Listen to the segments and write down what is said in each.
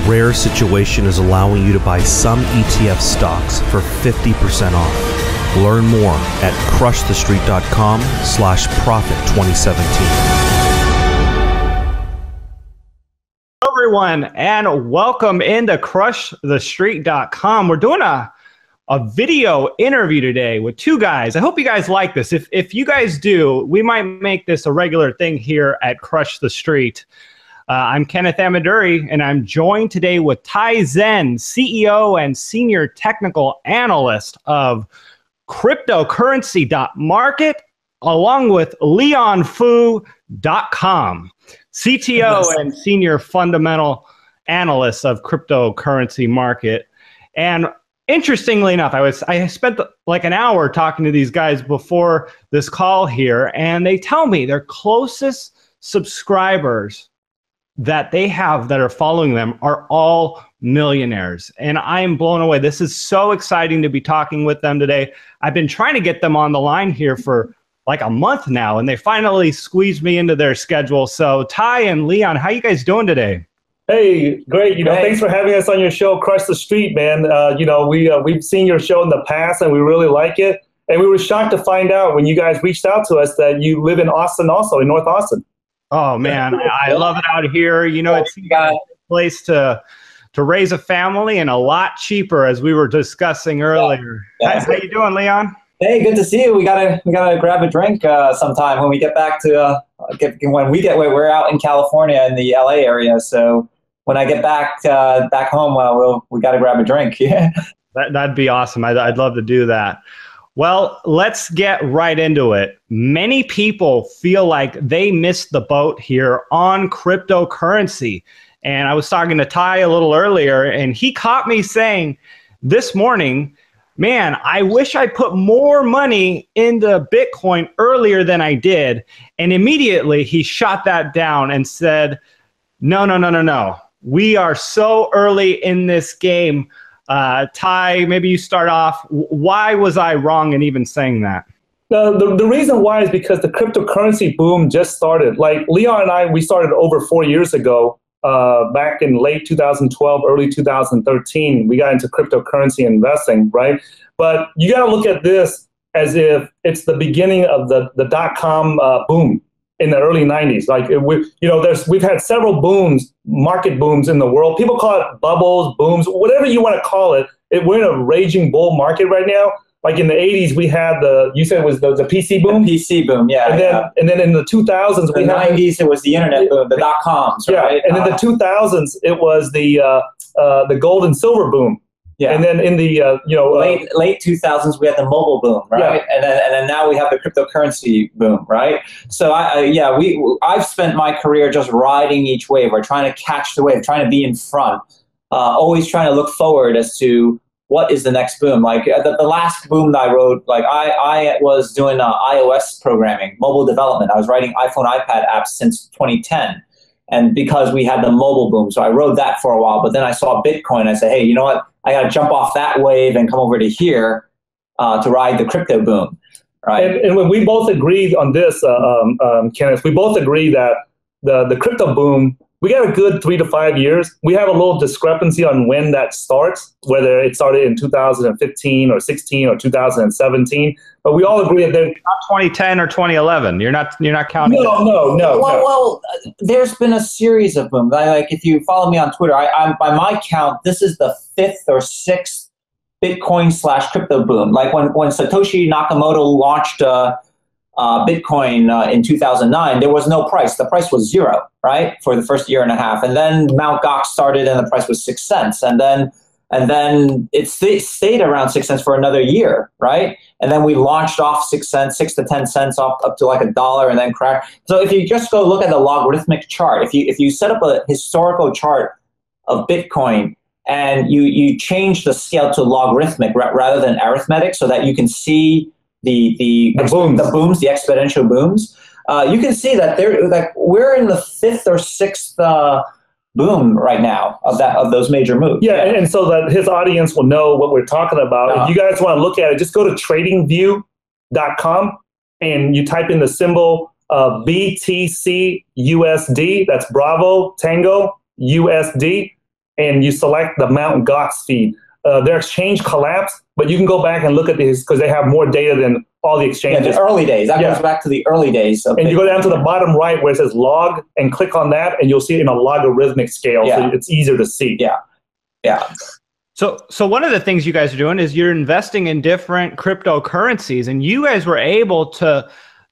rare situation is allowing you to buy some ETF stocks for 50% off. Learn more at crushthestreet.com/profit2017. Hello everyone, and welcome into crushthestreet.com. We're doing a video interview today with two guys. I hope you guys like this. If you guys do, we might make this a regular thing here at Crush the Street. I'm Kenneth Amaduri, and I'm joined today with Tai Zen, CEO and Senior Technical Analyst of Cryptocurrency.market, along with LeonFu.com, CTO and Senior Fundamental Analyst of Cryptocurrency.market. And interestingly enough, I spent like an hour talking to these guys before this call here, and they tell me their closest subscribers that they have that are following them are all millionaires. And I am blown away. This is so exciting to be talking with them today. I've been trying to get them on the line here for like a month now, and they finally squeezed me into their schedule. So Tai and Leon, how you guys doing today? Hey, great. Thanks for having us on your show, Crush the Street, man. We've seen your show in the past, and we really like it. And we were shocked to find out when you guys reached out to us that you live in Austin also, in North Austin. Oh, man, I love it out here. You know, it's a place to raise a family and a lot cheaper, as we were discussing earlier. Yeah. How you doing, Leon? Hey, good to see you. We gotta grab a drink sometime when we get back to we're out in California in the LA area. So when I get back home, we gotta grab a drink. Yeah, that'd be awesome. I'd love to do that. Well, let's get right into it. Many people feel like they missed the boat here on cryptocurrency. And I was talking to Tai a little earlier, and he caught me saying this morning, man, I wish I put more money into Bitcoin earlier than I did. And immediately he shot that down and said, no. We are so early in this game. Tai, maybe you start off. Why was I wrong in even saying that? The reason why is because the cryptocurrency boom just started. Like Leon and I, we started over 4 years ago, back in late 2012, early 2013. We got into cryptocurrency investing, right? But you got to look at this as if it's the beginning of the dot-com boom in the early 90s. Like we've had several booms, market booms in the world. People call it bubbles, booms, whatever you want to call it. We're in a raging bull market right now. Like in the 80s, we had you said it was the PC boom? The PC boom, yeah. And then in the 2000s, the 90s, it was the internet boom, the dot-coms, right? And in the 2000s, it was the gold and silver boom. Yeah. And then in the late 2000s, we had the mobile boom, right? Yeah. And then now we have the cryptocurrency boom, right? So I've spent my career just riding each wave, or trying to catch the wave, trying to be in front, always trying to look forward as to what is the next boom. Like the last boom that I rode, like I was doing iOS programming, mobile development. I was writing iPhone, iPad apps since 2010. And because we had the mobile boom, so I rode that for a while. But then I saw Bitcoin. I said, hey, you know what? I got to jump off that wave and come over to here to ride the crypto boom, right? And when we both agreed on this, Kenneth, we both agree that the crypto boom, we got a good 3 to 5 years. We have a little discrepancy on when that starts, whether it started in 2015 or 16 or 2017. But we all agree that they're not 2010 or 2011. You're not counting. No. Well, there's been a series of booms. Like if you follow me on Twitter, I'm by my count, this is the 5th or 6th Bitcoin/crypto boom. Like when Satoshi Nakamoto launched Bitcoin in 2009, there was no price. The price was 0, right, for the first year and a half. And then Mt. Gox started, and the price was 6 cents. And then it stayed around 6 cents for another year, right? And then we launched off 6 cents, 6 to 10 cents, up to like $1, and then crashed. So if you just go look at the logarithmic chart, if you set up a historical chart of Bitcoin and you change the scale to logarithmic rather than arithmetic, so that you can see the booms, the exponential booms, you can see that we're in the 5th or 6th boom right now of those major moves. Yeah, and so that his audience will know what we're talking about. If you guys want to look at it, just go to tradingview.com and you type in the symbol BTC USD. That's Bravo Tango USD. and you select the Mt. Gox feed. Their exchange collapsed, but you can go back and look at these because they have more data than all the exchanges. Yeah, the early days. That goes back to the early days. And you go down to the bottom right where it says log and click on that, and you'll see it in a logarithmic scale, so it's easier to see. Yeah. So one of the things you guys are doing is you're investing in different cryptocurrencies, and you guys were able to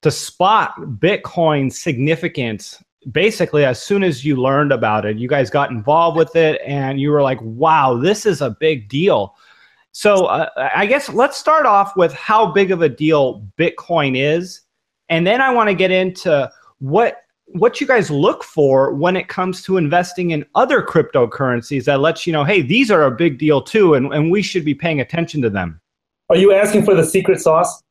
spot Bitcoin's significance basically as soon as you learned about it. You guys got involved with it, and you were like, wow, this is a big deal. So I guess let's start off with how big of a deal Bitcoin is, and then I want to get into what you guys look for when it comes to investing in other cryptocurrencies that lets you know, hey, these are a big deal too, and we should be paying attention to them. Are you asking for the secret sauce?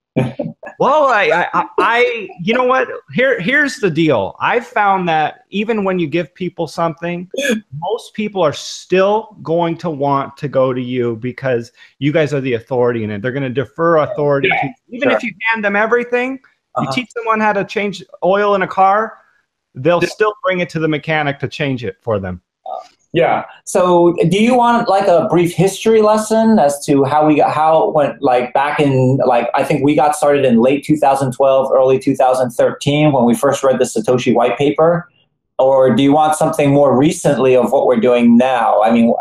Well, I you know what? Here's the deal. I've found that even when you give people something, most people are still going to want to go to you because you guys are the authority in it. They're going to defer authority to you. Even if you hand them everything, you teach someone how to change oil in a car, they'll still bring it to the mechanic to change it for them. Yeah. So do you want like a brief history lesson as to how like back in, like, I think we got started in late 2012, early 2013 when we first read the Satoshi white paper? Or do you want something more recently of what we're doing now? I mean,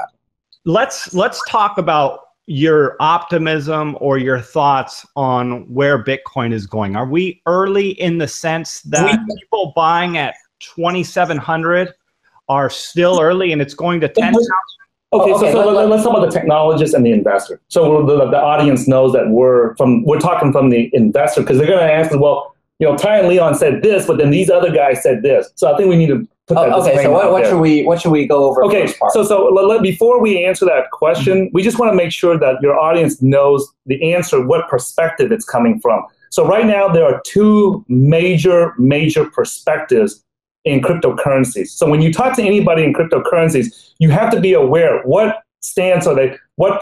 let's talk about your optimism or your thoughts on where Bitcoin is going. Are we early in the sense that people buying at 2,700 are still early and it's going to 10,000? Okay, so let's talk about the technologist and the investor. So the audience knows that we're talking from the investor, because they're going to ask us, well, you know, Tai and Leon said this, but then these other guys said this. So I think we need to put that. Okay, so what should we go over? Okay, so before we answer that question, we just want to make sure that your audience knows the answer, what perspective it's coming from. So right now there are two major perspectives in cryptocurrencies. So when you talk to anybody in cryptocurrencies, you have to be aware what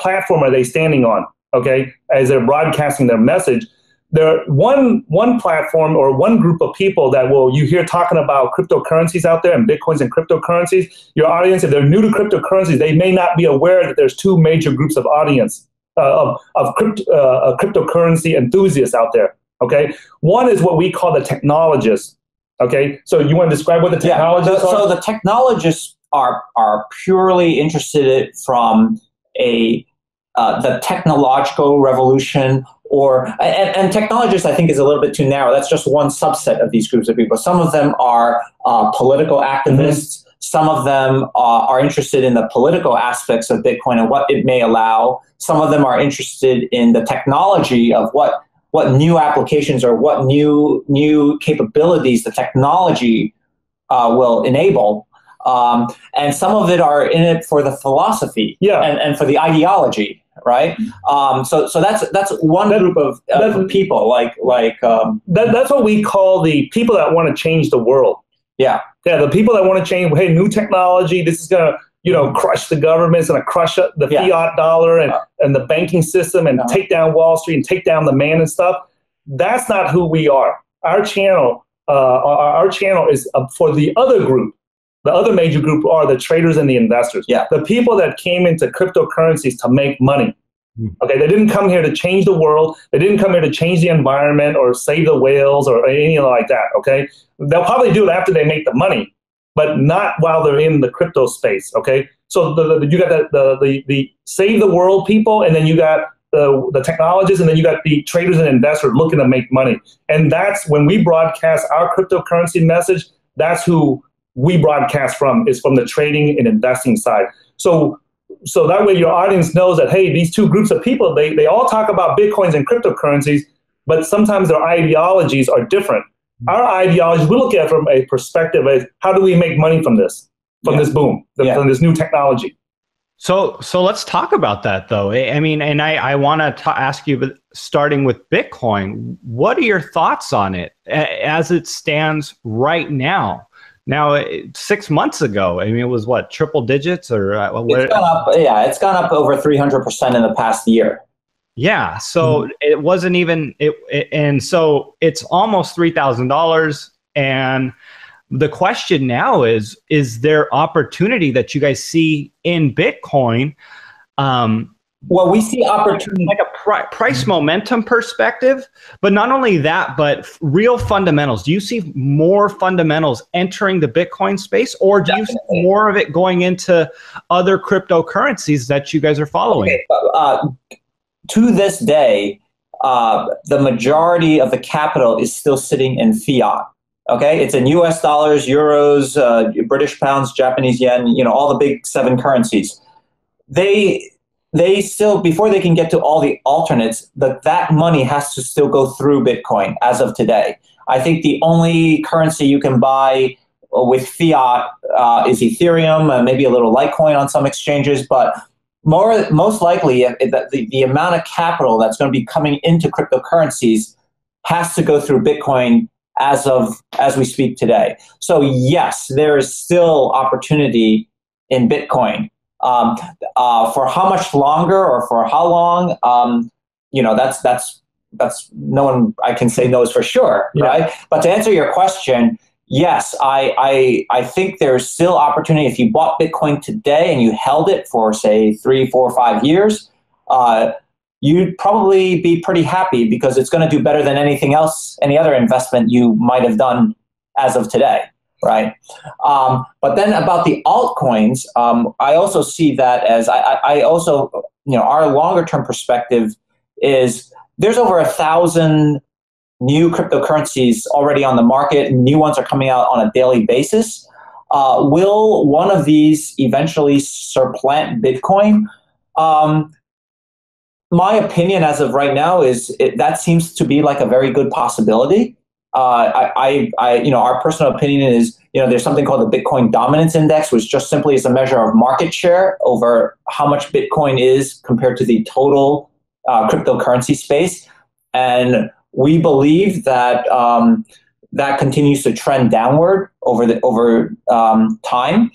platform are they standing on, okay, as they're broadcasting their message. There one platform or one group of people that you hear talking about cryptocurrencies out there and Bitcoins and cryptocurrencies. Your audience, if they're new to cryptocurrencies, they may not be aware that there's two major groups of audience of cryptocurrency enthusiasts out there, okay? One is what we call the technologists. Okay, so you want to describe what the technologists are? So the technologists are purely interested from the technological revolution, and technologists, I think, is a little bit too narrow. That's just one subset of these groups of people. Some of them are political activists. Some of them are interested in the political aspects of Bitcoin and what it may allow. Some of them are interested in the technology of what new applications or what new capabilities the technology will enable. And some of it are in it for the philosophy and for the ideology, right? So that's one group of people. That's what we call the people that want to change the world. Yeah, the people that want to change, hey, new technology, this is going to crush the government, it's going to crush the fiat dollar and the banking system and take down Wall Street and take down the man and stuff. That's not who we are. Our channel is for the other group. The other major group are the traders and the investors. Yeah. The people that came into cryptocurrencies to make money. Okay, they didn't come here to change the world. They didn't come here to change the environment or save the whales or anything like that. Okay, they'll probably do it after they make the money, but not while they're in the crypto space. Okay, so you got the save the world people, and then you got the technologists, and then you got the traders and investors looking to make money. And that's when we broadcast our cryptocurrency message. That's who we broadcast from, is from the trading and investing side. So that way your audience knows that, hey, these two groups of people, they all talk about Bitcoins and cryptocurrencies, but sometimes their ideologies are different. Our ideologies, we look at it from a perspective of how do we make money from this boom, from this new technology. So let's talk about that, though. I mean, and I want to ask you, but starting with Bitcoin, what are your thoughts on it as it stands right now? Now, 6 months ago, I mean, it was what, triple digits or? It's gone up. Yeah, it's gone up over 300% in the past year. Yeah, so it wasn't even and so it's almost $3,000. And The question now is there opportunity that you guys see in Bitcoin? Well, we see opportunity, like a price momentum perspective, but not only that, but real fundamentals. Do you see more fundamentals entering the Bitcoin space, or do you see more of it going into other cryptocurrencies that you guys are following? Okay. To this day, the majority of the capital is still sitting in fiat. Okay, it's in US dollars, euros, British pounds, Japanese yen, all the big 7 currencies. They still, before they can get to all the alternates, that money has to still go through Bitcoin as of today. I think the only currency you can buy with fiat is Ethereum, maybe a little Litecoin on some exchanges, but most likely the amount of capital that's going to be coming into cryptocurrencies has to go through Bitcoin as we speak today. So yes, there is still opportunity in Bitcoin. For how much longer or for how long, that's no one I can say knows for sure, right? But to answer your question, yes, I think there's still opportunity. If you bought Bitcoin today and you held it for say 3, 4, 5 years, you'd probably be pretty happy because it's going to do better than anything else, any other investment you might have done as of today. Right. But then about the altcoins, I also see that as I also, our longer term perspective is there's over 1,000 new cryptocurrencies already on the market, and new ones are coming out on a daily basis. Will one of these eventually supplant Bitcoin? My opinion as of right now is that seems to be like a very good possibility. Our personal opinion is, there's something called the Bitcoin Dominance Index, which just simply is a measure of market share over how much Bitcoin is compared to the total cryptocurrency space. And we believe that that continues to trend downward over time.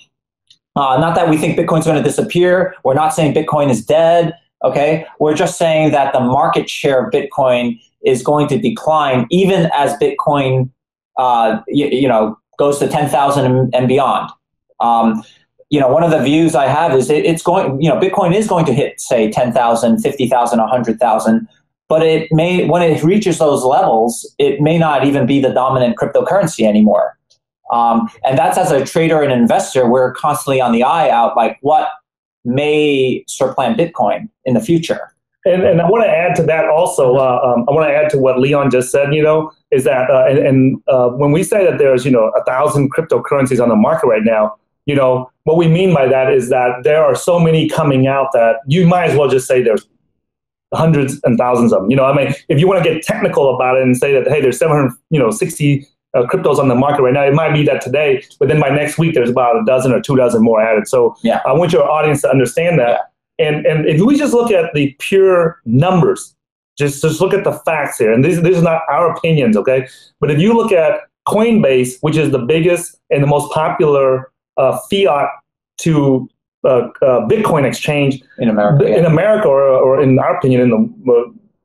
Not that we think Bitcoin's going to disappear. We're not saying Bitcoin is dead. Okay, we're just saying that the market share of Bitcoin is going to decline even as Bitcoin, goes to 10,000 and beyond. One of the views I have is Bitcoin is going to hit, say, 10,000, 50,000, 100,000, but it may, when it reaches those levels, it may not even be the dominant cryptocurrency anymore. And that's, as a trader and investor, we're constantly on the eye out, like what may supplant Bitcoin in the future. And I want to add to that also. I want to add to what Leon just said. Is that when we say that there's 1,000 cryptocurrencies on the market right now, what we mean by that is that there are so many coming out that you might as well just say there's hundreds and thousands of them. If you want to get technical about it and say that, hey, there's 760 cryptos on the market right now, it might be that today, but then by next week there's about a dozen or 2 dozen more added. So I want your audience to understand that. Yeah. And if we just look at the pure numbers, just look at the facts here, and this is not our opinions, okay? But if you look at Coinbase, which is the biggest and the most popular fiat to Bitcoin exchange in America, or in our opinion,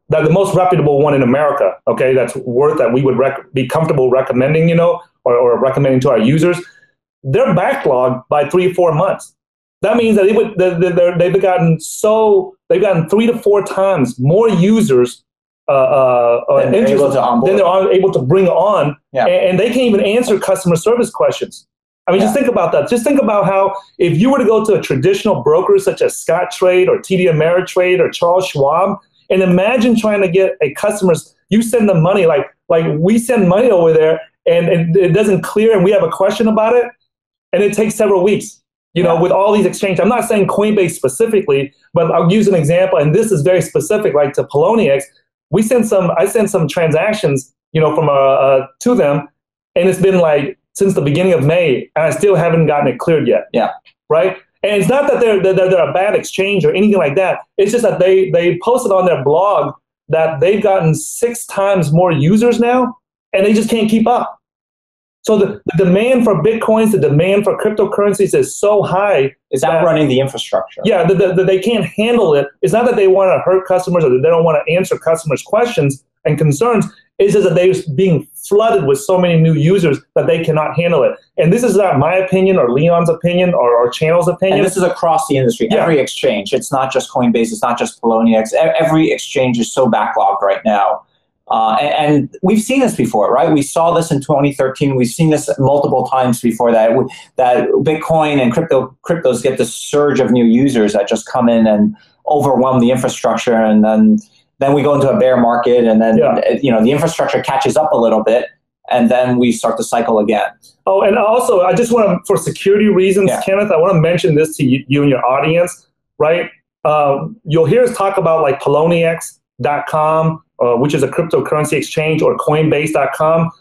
the most reputable one in America, okay, that's worth that we would be comfortable recommending, or recommending to our users, they're backlogged by 3 or 4 months. That means that they've gotten 3 to 4 times more users than they're able to bring on, and they can't even answer customer service questions. Just think about that. Just think about how if you were to go to a traditional broker such as Scottrade or TD Ameritrade or Charles Schwab, and imagine trying to get a customer's, you send them money, like we send money over there, and it doesn't clear, and we have a question about it, and it takes several weeks. With all these exchanges. I'm not saying Coinbase specifically, but I'll use an example, and this is very specific, like to Poloniex. I sent some transactions, from to them, and it's been like since the beginning of May, and I still haven't gotten it cleared yet. Yeah. Right? And it's not that they're a bad exchange or anything like that. It's just that they posted on their blog that they've gotten 6 times more users now, and they just can't keep up. So the demand for Bitcoins, the demand for cryptocurrencies is so high. Is outrunning the infrastructure. Yeah, they can't handle it. It's not that they want to hurt customers or that they don't want to answer customers' questions and concerns. It's just that they're being flooded with so many new users that they cannot handle it. And this is not my opinion or Leon's opinion or our channel's opinion. And this is across the industry, every exchange. It's not just Coinbase, it's not just Poloniex. Every exchange is so backlogged right now. And we've seen this before, right? We saw this in 2013. We've seen this multiple times before that Bitcoin and cryptos get this surge of new users that just come in and overwhelm the infrastructure. And then we go into a bear market, and then the infrastructure catches up a little bit, and then we start the cycle again. Oh, and also, I just want to, for security reasons, Kenneth, I want to mention this to you and your audience, right? You'll hear us talk about like Poloniex.com, which is a cryptocurrency exchange, or Coinbase.com.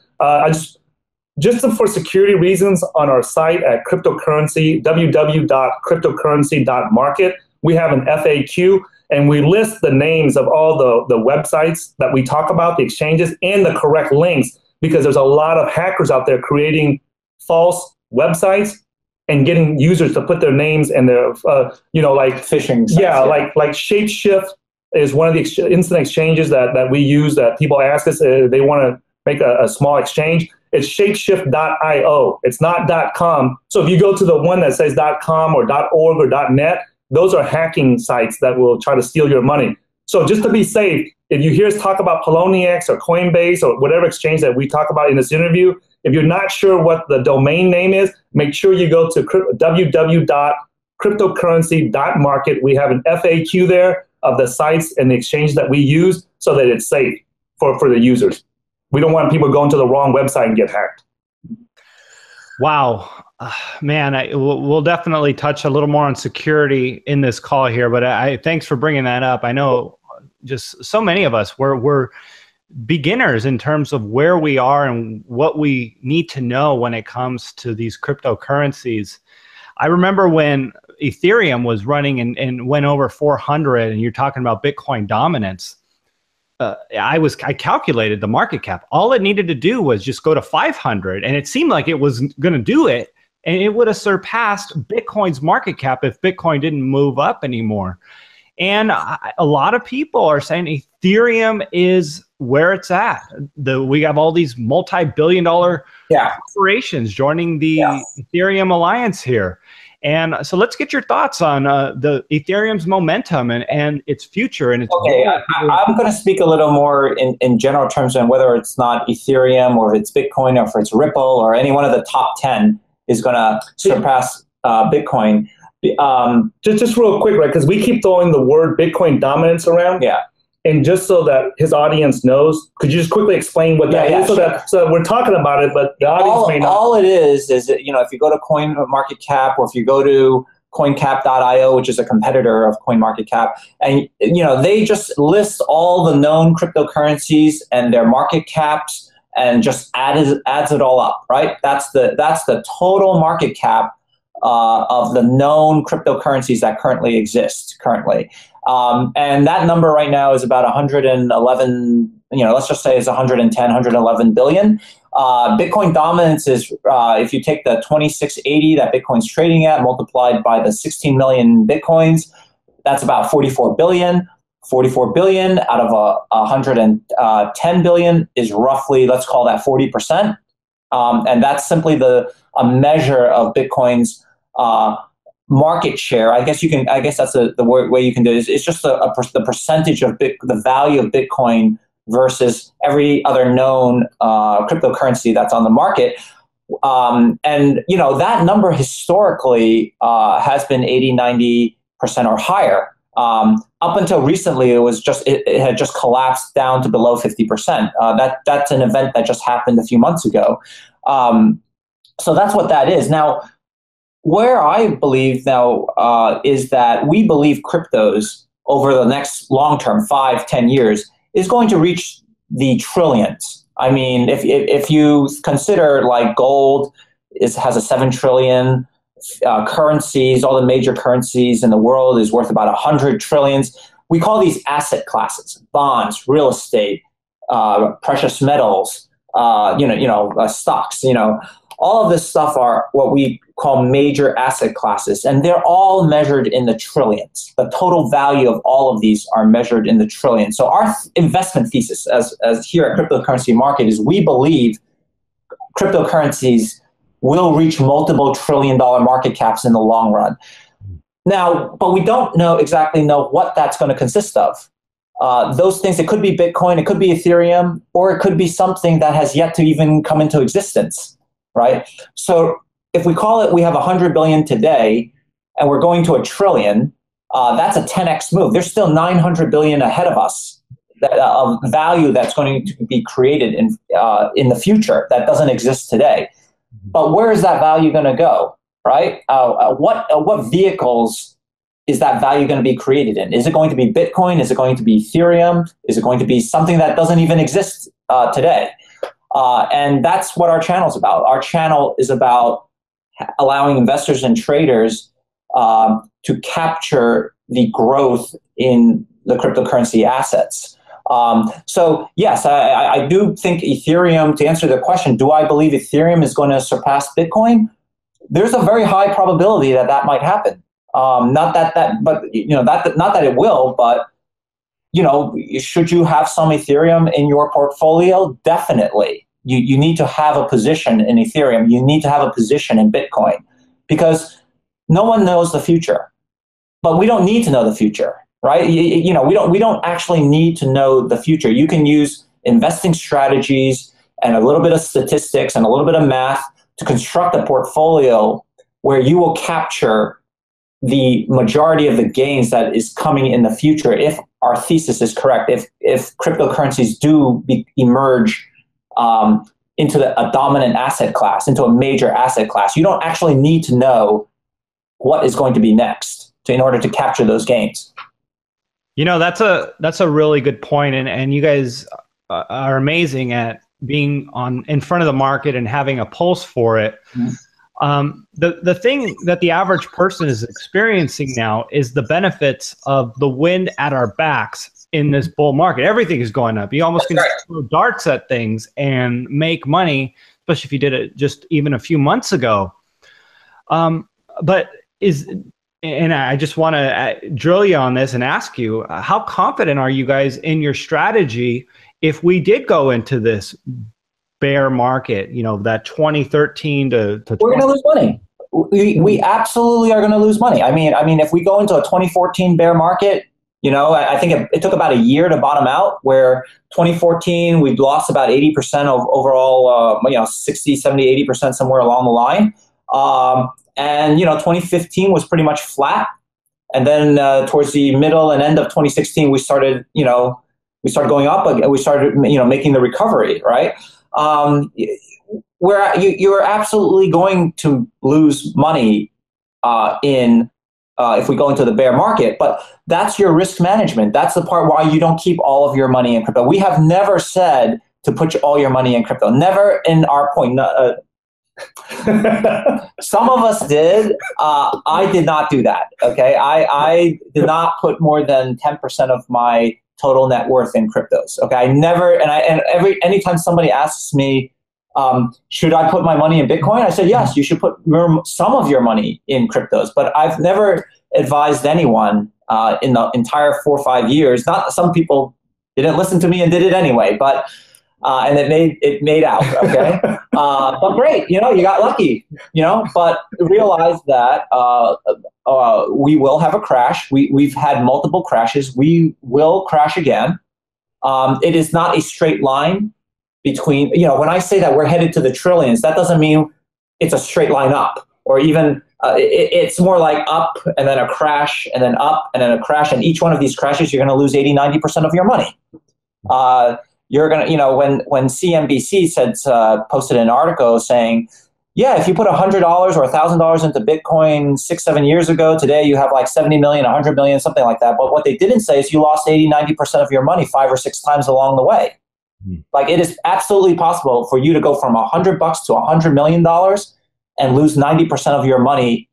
Just for security reasons, on our site at Cryptocurrency, www.Cryptocurrency.market, we have an FAQ, and we list the names of all the websites that we talk about, the exchanges, and the correct links, because there's a lot of hackers out there creating false websites and getting users to put their names and their, like phishing sites, like Shapeshift is one of the instant exchanges that we use, that people ask us, they want to make a small exchange. It's shapeshift.io. It's not .com. So if you go to the one that says .com or .org or .net, those are hacking sites that will try to steal your money. So just to be safe, if you hear us talk about Poloniex or Coinbase or whatever exchange that we talk about in this interview, if you're not sure what the domain name is, make sure you go to www.Cryptocurrency.market. We have an FAQ there of the sites and the exchanges that we use so that it's safe for the users. We don't want people going to the wrong website and get hacked. Wow. Man, we'll definitely touch a little more on security in this call here, but thanks for bringing that up. I know just so many of us, we're beginners in terms of where we are and what we need to know when it comes to these cryptocurrencies. I remember when Ethereum was running and went over 400, and you're talking about Bitcoin dominance. I calculated the market cap. All it needed to do was just go to 500, and it seemed like it was going to do it, and it would have surpassed Bitcoin's market cap if Bitcoin didn't move up anymore. And a lot of people are saying Ethereum is where it's at. We have all these multi-billion-dollar corporations joining the Ethereum alliance here. And so let's get your thoughts on the Ethereum's momentum and its future. And its I'm going to speak a little more in general terms on whether it's not Ethereum or if it's Bitcoin or if it's Ripple or any one of the top 10 is going to surpass Bitcoin. Just real quick, right? Because we keep throwing the word Bitcoin dominance around. Yeah. And just so that his audience knows, could you just quickly explain what that is? So that we're talking about it, but the audience may not. All it is that, if you go to CoinMarketCap or if you go to CoinCap.io, which is a competitor of CoinMarketCap, and they just list all the known cryptocurrencies and their market caps and just adds it all up, right? That's the total market cap of the known cryptocurrencies that currently exist and that number right now is about 111, let's just say it's 110, 111 billion. Bitcoin dominance is, if you take the 2680 that Bitcoin's trading at, multiplied by the 16 million Bitcoins, that's about 44 billion. 44 billion out of 110 billion is roughly, let's call that 40%. And that's simply a measure of Bitcoin's market share. I guess that's the way you can do it. It's just the percentage of the value of Bitcoin versus every other known cryptocurrency that's on the market. And that number historically has been 80-90% or higher. Up until recently, it had just collapsed down to below 50%. That's an event that just happened a few months ago. So that's what that is. Now, where I believe now is that we believe cryptos over the next long term, 5-10 years, is going to reach the trillions. I mean, if you consider like gold has a 7 trillion, currencies, all the major currencies in the world is worth about 100 trillions. We call these asset classes: bonds, real estate, precious metals, stocks. All of this stuff are what we call major asset classes, and they're all measured in the trillions. The total value of all of these are measured in the trillions. So our investment thesis as here at Cryptocurrency Market is we believe cryptocurrencies will reach multiple trillion-dollar market caps in the long run. Now, but we don't exactly know what that's going to consist of. Those things, it could be Bitcoin, it could be Ethereum, or it could be something that has yet to even come into existence, right? So if we call it, we have 100 billion today, and we're going to a trillion, that's a 10x move. There's still 900 billion ahead of us of value that's going to be created in the future that doesn't exist today. But where is that value going to go, right? What vehicles is that value going to be created in? Is it going to be Bitcoin? Is it going to be Ethereum? Is it going to be something that doesn't even exist today? And that's what our channel is about. Our channel is about allowing investors and traders to capture the growth in the cryptocurrency assets. So yes, I do think Ethereum, to answer the question, do I believe Ethereum is going to surpass Bitcoin? There's a very high probability that that might happen. Not that it will, but should you have some Ethereum in your portfolio? Definitely. You need to have a position in Ethereum. You need to have a position in Bitcoin, because no one knows the future, but we don't need to know the future, right? We don't actually need to know the future. You can use investing strategies and a little bit of statistics and a little bit of math to construct a portfolio where you will capture the majority of the gains that is coming in the future if our thesis is correct, if cryptocurrencies do emerge into a dominant asset class, into a major asset class. You don't actually need to know what is going to be next in order to capture those gains. That's a really good point, and you guys are amazing at being in front of the market and having a pulse for it. Mm-hmm. The thing that the average person is experiencing now is the benefits of the wind at our backs in this bull market. Everything is going up. You almost can throw darts at things and make money, especially if you did it just even a few months ago. And I just want to drill you on this and ask you, how confident are you guys in your strategy if we did go into this bear market, that 2013 to we're going to lose money. We absolutely are going to lose money. I mean, if we go into a 2014 bear market, I think it took about a year to bottom out, where 2014, we lost about 80% of overall, 60, 70, 80% somewhere along the line. And 2015 was pretty much flat. And then towards the middle and end of 2016, we started going up again. We started, making the recovery, right? Where you're absolutely going to lose money if we go into the bear market, but that's your risk management. That's the part why you don't keep all of your money in crypto. We have never said to put all your money in crypto. Never in our point. Some of us did. I did not do that. Okay, I did not put more than 10% of my total net worth in cryptos. Okay, I never. Anytime somebody asks me, should I put my money in Bitcoin? I said, yes, you should put some of your money in cryptos. But I've never advised anyone in the entire 4 or 5 years. Not some people didn't listen to me and did it anyway, but and it made out. Okay, but great, you got lucky. But realize that we will have a crash. We've had multiple crashes. We will crash again. It is not a straight line between, when I say that we're headed to the trillions, that doesn't mean it's a straight line up, or even it's more like up and then a crash and then up and then a crash. And each one of these crashes, you're going to lose 80, 90% of your money. You're going to, when CNBC posted an article saying, yeah, if you put $100 or $1,000 into Bitcoin 6, 7 years ago, today you have like 70 million, 100 million, something like that. But what they didn't say is you lost 80, 90% of your money 5 or 6 times along the way. Like, it is absolutely possible for you to go from $100 to $100 million and lose 90% of your money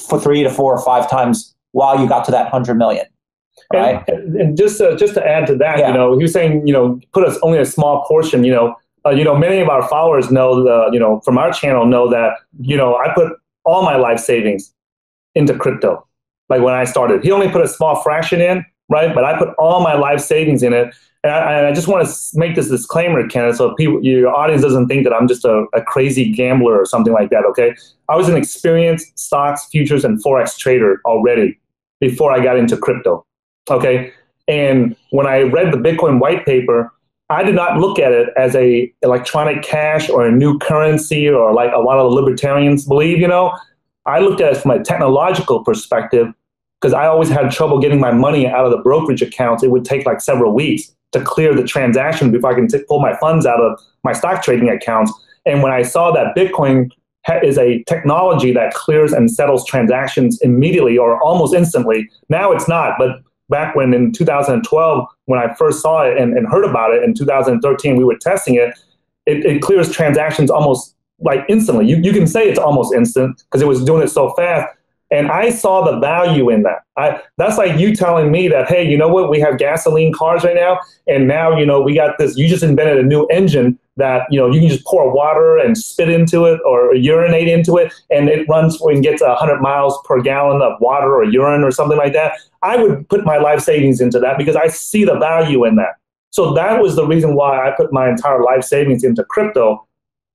for 3 to 4 or 5 times while you got to that 100 million. Right? And just to add to that, he was saying, put us only a small portion, many of our followers know, from our channel know that, I put all my life savings into crypto. Like when I started, he only put a small fraction in, right? But I put all my life savings in it. And I just want to make this disclaimer, Kenneth, so your audience doesn't think that I'm just a crazy gambler or something like that, okay? I was an experienced stocks, futures, and Forex trader already before I got into crypto, okay? And when I read the Bitcoin white paper, I did not look at it as a electronic cash or a new currency or like a lot of the libertarians believe, I looked at it from a technological perspective because I always had trouble getting my money out of the brokerage accounts. It would take like several weeks to clear the transaction before I can pull my funds out of my stock trading accounts. And when I saw that Bitcoin is a technology that clears and settles transactions immediately or almost instantly, now it's not. But back when in 2012, when I first saw it and heard about it, in 2013, we were testing it, it clears transactions almost like instantly. You can say it's almost instant because it was doing it so fast. And I saw the value in that. That's like you telling me that, hey, you know what? We have gasoline cars right now. And now, we got this. You just invented a new engine that, you can just pour water and spit into it or urinate into it. And it runs and gets 100 miles per gallon of water or urine or something like that. I would put my life savings into that because I see the value in that. So that was the reason why I put my entire life savings into crypto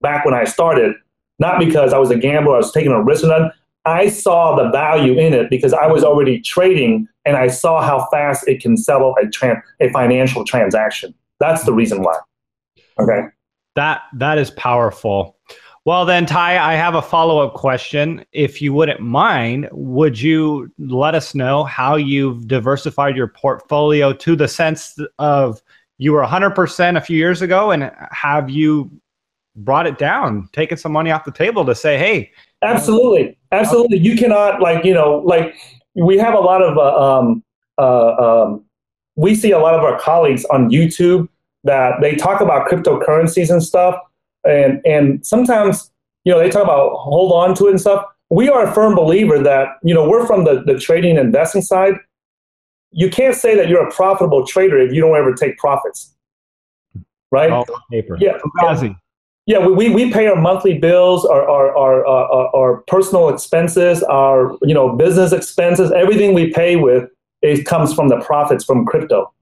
back when I started. Not because I was a gambler, I was taking a risk or nothing. I saw the value in it because I was already trading and I saw how fast it can settle a financial transaction. That's the reason why. Okay. That is powerful. Well then, Tai, I have a follow-up question. If you wouldn't mind, would you let us know how you've diversified your portfolio to the sense of you were 100% a few years ago, and have you brought it down, taken some money off the table to say, hey. Absolutely. Absolutely. You cannot we have a lot of, we see a lot of our colleagues on YouTube that they talk about cryptocurrencies and stuff. And sometimes, they talk about hold on to it and stuff. We are a firm believer that, we're from the trading and investing side. You can't say that you're a profitable trader if you don't ever take profits. Right? Oh, paper. Yeah. Fugazi. Yeah, we pay our monthly bills, our personal expenses, our business expenses. Everything we pay with comes from the profits from crypto.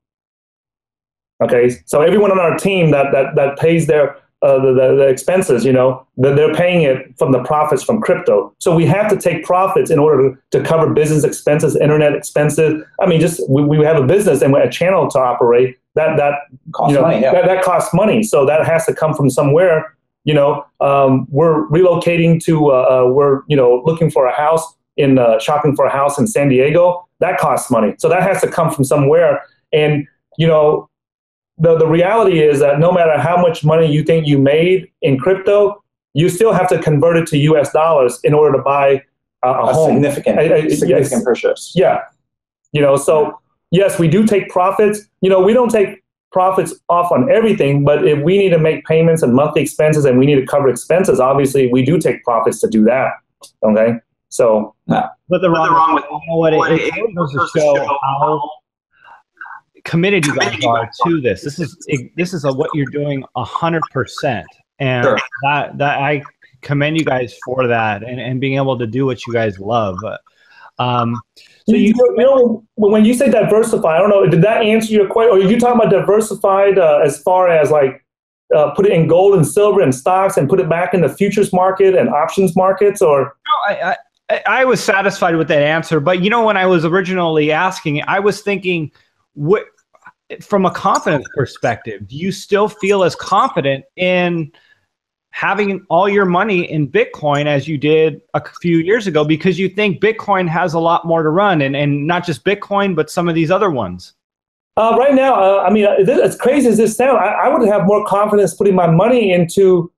Okay, so everyone on our team that pays their the expenses, they're paying it from the profits from crypto. So we have to take profits in order to cover business expenses, internet expenses. I mean, just we have a business and a channel to operate. That costs money. Yeah. That costs money. So that has to come from somewhere. We're relocating to we're looking for a house shopping for a house in San Diego. That costs money. So that has to come from somewhere. And the reality is that no matter how much money you think you made in crypto, you still have to convert it to US dollars in order to buy a home. Significant purchase. Yeah. So yes, we do take profits. We don't take profits off on everything, but if we need to make payments and monthly expenses and we need to cover expenses, obviously we do take profits to do that. Okay. So but wrong with it goes to show how committed you guys are to this. This is what you're doing 100%. And sure. that I commend you guys for that and being able to do what you guys love. So when you say diversify, I don't know, did that answer your question? Or are you talking about diversified as far as put it in gold and silver and stocks and put it back in the futures market and options markets? Or no, I was satisfied with that answer, but when I was originally asking, I was thinking, from a confidence perspective, do you still feel as confident in having all your money in Bitcoin as you did a few years ago, because you think Bitcoin has a lot more to run, and not just Bitcoin, but some of these other ones? Right now, as crazy as this sounds, I would have more confidence putting my money into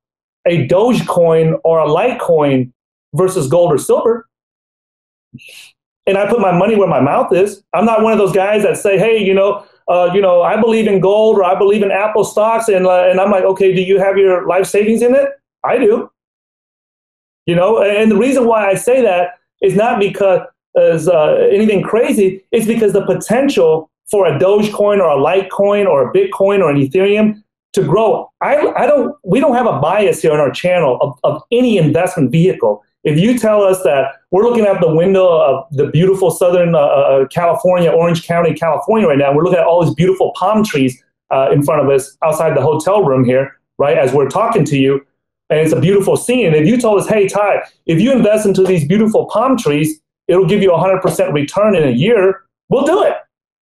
a Dogecoin or a Litecoin versus gold or silver. And I put my money where my mouth is. I'm not one of those guys that say, hey, I believe in gold or I believe in Apple stocks. And I'm like, okay, do you have your life savings in it? I do. And the reason why I say that is not because anything crazy. It's because the potential for a Dogecoin or a Litecoin or a Bitcoin or an Ethereum to grow. We don't have a bias here on our channel of any investment vehicle. If you tell us that we're looking out the window of the beautiful Southern California, Orange County, California right now, we're looking at all these beautiful palm trees in front of us outside the hotel room here, right, as we're talking to you, and it's a beautiful scene. And if you told us, hey, Tai, if you invest into these beautiful palm trees, it'll give you 100% return in a year, we'll do it.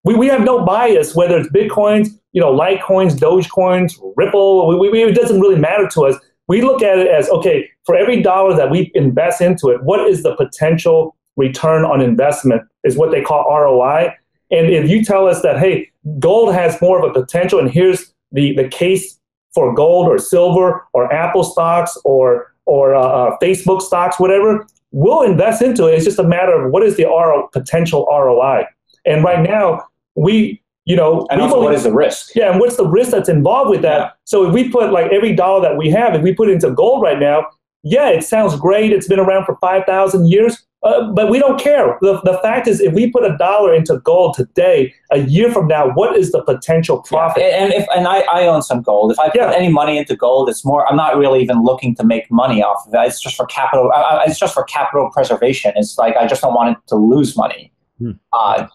We have no bias, whether it's Bitcoins, Litecoins, Dogecoins, Ripple. It doesn't really matter to us. We look at it as, okay, for every dollar that we invest into it, what is the potential return on investment is what they call ROI. And if you tell us that, hey, gold has more of a potential, and here's the case for gold or silver or Apple stocks or Facebook stocks, whatever, we'll invest into it. It's just a matter of what is the potential ROI. And right now, and also what is the risk? Yeah, and what's the risk that's involved with that? Yeah. So if we put like every dollar that we have, if we put it into gold right now, yeah, it sounds great. It's been around for 5,000 years, but we don't care. The fact is, if we put $1 into gold today, a year from now, what is the potential profit? Yeah. And I own some gold. If I put any money into gold, it's more. I'm not really even looking to make money off of it. It's just for capital. It's just for capital preservation. It's like I just don't want it to lose money. Because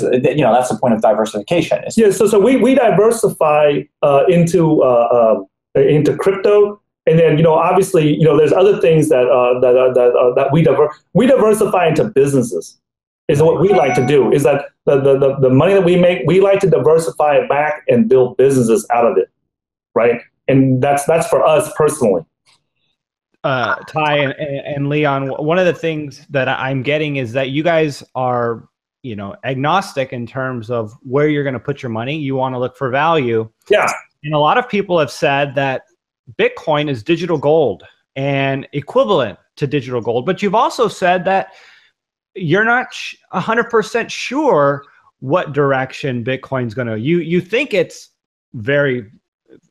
that's the point of diversification. So we diversify into crypto, and then obviously there's other things that we diversify into businesses. Is what we like to do. Is that the money that we make, we like to diversify it back and build businesses out of it, right? And that's for us personally. Tai and Leon, one of the things that I'm getting is that you guys are agnostic in terms of where you're going to put your money. You want to look for value. Yeah. And a lot of people have said that Bitcoin is digital gold and equivalent to digital gold. But you've also said that you're not 100% sure what direction Bitcoin's going to. You think it's very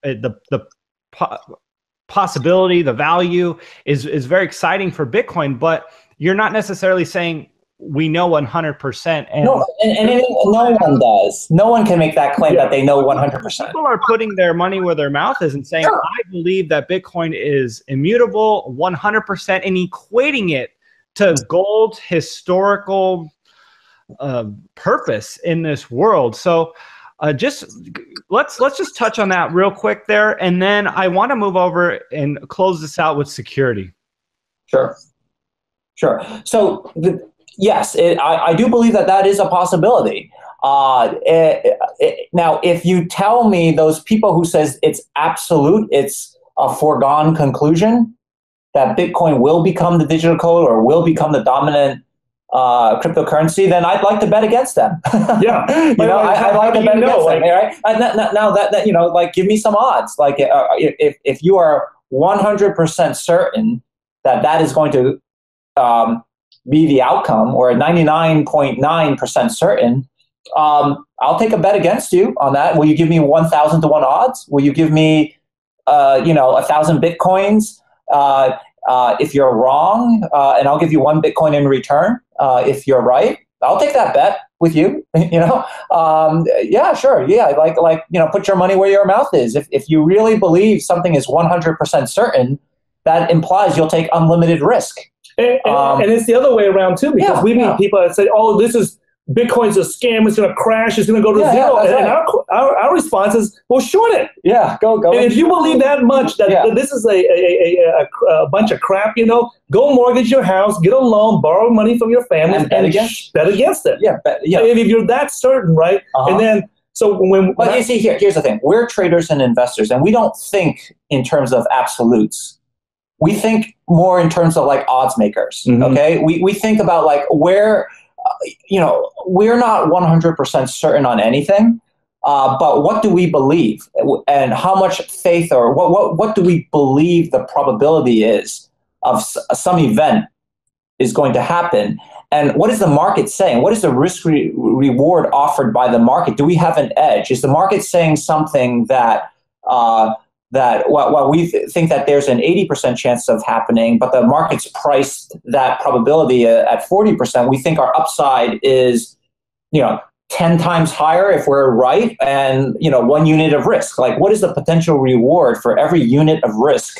the possibility, the value is very exciting for Bitcoin, but you're not necessarily saying we know 100%. And no one does. No one can make that claim that they know 100%. People are putting their money where their mouth is and saying, I believe that Bitcoin is immutable 100% and equating it to gold's historical purpose in this world. So let's just touch on that real quick there. And then I want to move over and close this out with security. Sure. So yes, I do believe that is a possibility. Now, if you tell me those people who says it's absolute, it's a foregone conclusion that Bitcoin will become the digital code or will become the dominant cryptocurrency, then I'd like to bet against them. Yeah, I'd like to bet against them. Right? Now that give me some odds. Like if you are 100% certain that is going to be the outcome, or 99.9% certain, I'll take a bet against you on that. Will you give me 1,000 to 1 odds? Will you give me 1,000 Bitcoins if you're wrong, and I'll give you 1 Bitcoin in return if you're right? I'll take that bet with you. Yeah, sure. Yeah, like put your money where your mouth is. If you really believe something is 100% certain, that implies you'll take unlimited risk. And it's the other way around too, because we meet people that say, "Oh, Bitcoin's a scam. It's going to crash. It's going to go to zero." And our response is, "Well, short it. Yeah, go." And if you believe that much that this is a bunch of crap, go mortgage your house, get a loan, borrow money from your family, and bet against it. Yeah, if you're that certain, right? And then but you see, here's the thing: we're traders and investors, and we don't think in terms of absolutes. We think more in terms of like odds makers. Mm-hmm. Okay, we think about like where, we're not 100% certain on anything, but what do we believe, and how much faith, or what do we believe the probability is of some event is going to happen, and what is the market saying? What is the risk reward offered by the market? Do we have an edge? Is the market saying something that we think that there's an 80% chance of happening, but the market's priced that probability at 40%, we think our upside is, 10 times higher if we're right, and 1 unit of risk. Like, what is the potential reward for every unit of risk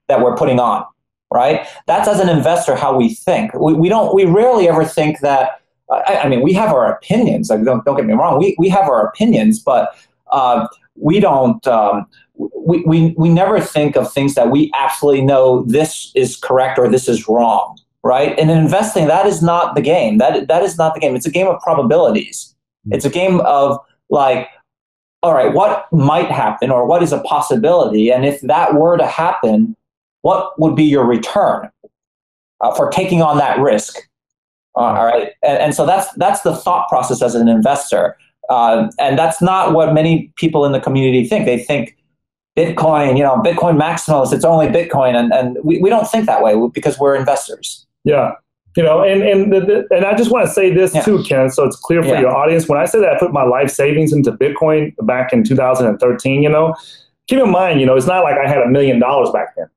that we're putting on, right? That's, as an investor, how we think. We rarely ever think that. I mean, we have our opinions. Like, don't get me wrong. We have our opinions, but we don't. We never think of things that we absolutely know this is correct or this is wrong, right? And in investing, that is not the game. That is not the game. It's a game of probabilities. It's a game of, like, all right, what might happen or what is a possibility, and if that were to happen, what would be your return for taking on that risk? All right, and so that's the thought process as an investor, and that's not what many people in the community think. They think Bitcoin, Bitcoin maximalist, it's only Bitcoin, and we don't think that way because we're investors. Yeah, and I just want to say this too, Ken, so it's clear for your audience. When I say that I put my life savings into Bitcoin back in 2013, keep in mind, it's not like I had $1 million back then.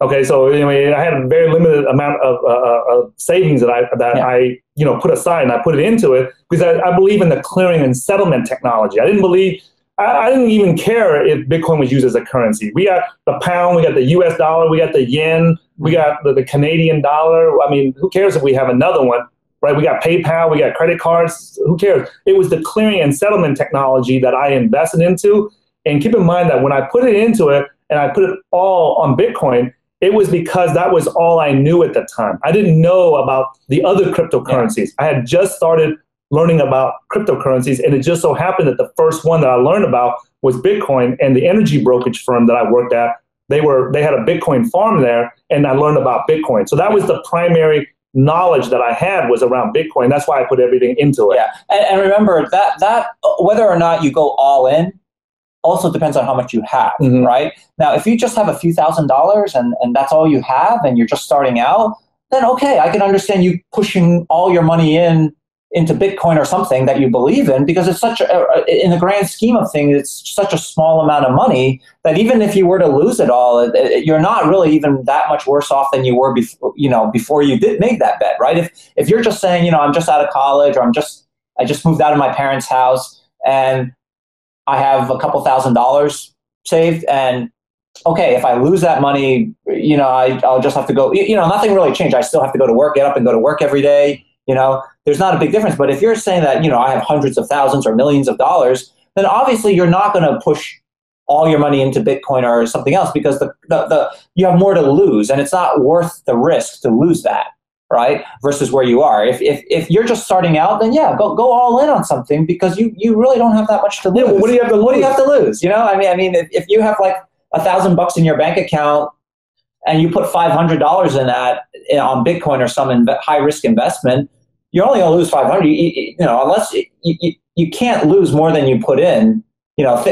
Okay, so I had a very limited amount of savings that I put aside, and I put it into it because I believe in the clearing and settlement technology. I didn't even care if Bitcoin was used as a currency. We got the pound, we got the US dollar, we got the yen, we got the Canadian dollar. I mean, who cares if we have another one, right? We got PayPal, we got credit cards. Who cares? It was the clearing and settlement technology that I invested into. And keep in mind that when I put it into it and I put it all on Bitcoin, it was because that was all I knew at the time. I didn't know about the other cryptocurrencies. I had just started learning about cryptocurrencies, and it just so happened that the first one that I learned about was Bitcoin, and the energy brokerage firm that I worked at, they had a Bitcoin farm there, and I learned about Bitcoin. So that was the primary knowledge that I had, was around Bitcoin. That's why I put everything into it. Yeah, and remember that whether or not you go all in also depends on how much you have, right? Now, if you just have a few $1,000s and that's all you have and you're just starting out, then okay, I can understand you pushing all your money into Bitcoin or something that you believe in, because it's in the grand scheme of things, it's such a small amount of money that even if you were to lose it all, you're not really even that much worse off than you were before you did make that bet, right? If you're just saying, I'm just out of college, or I just moved out of my parents' house and I have a couple $1,000s saved, and okay, if I lose that money, I'll just have to go, nothing really changed. I still have to go to work, get up and go to work every day. There's not a big difference. But if you're saying that, I have hundreds of thousands or millions of dollars, then obviously you're not going to push all your money into Bitcoin or something else, because you have more to lose, and it's not worth the risk to lose that, right? Versus where you are. If you're just starting out, then go all in on something, because you really don't have that much to lose. Yeah, what do you have to lose? What do you have to lose? I mean, if you have like $1,000 in your bank account and you put $500 in that on Bitcoin or some high risk investment, you're only going to lose 500. Unless you can't lose more than you put in.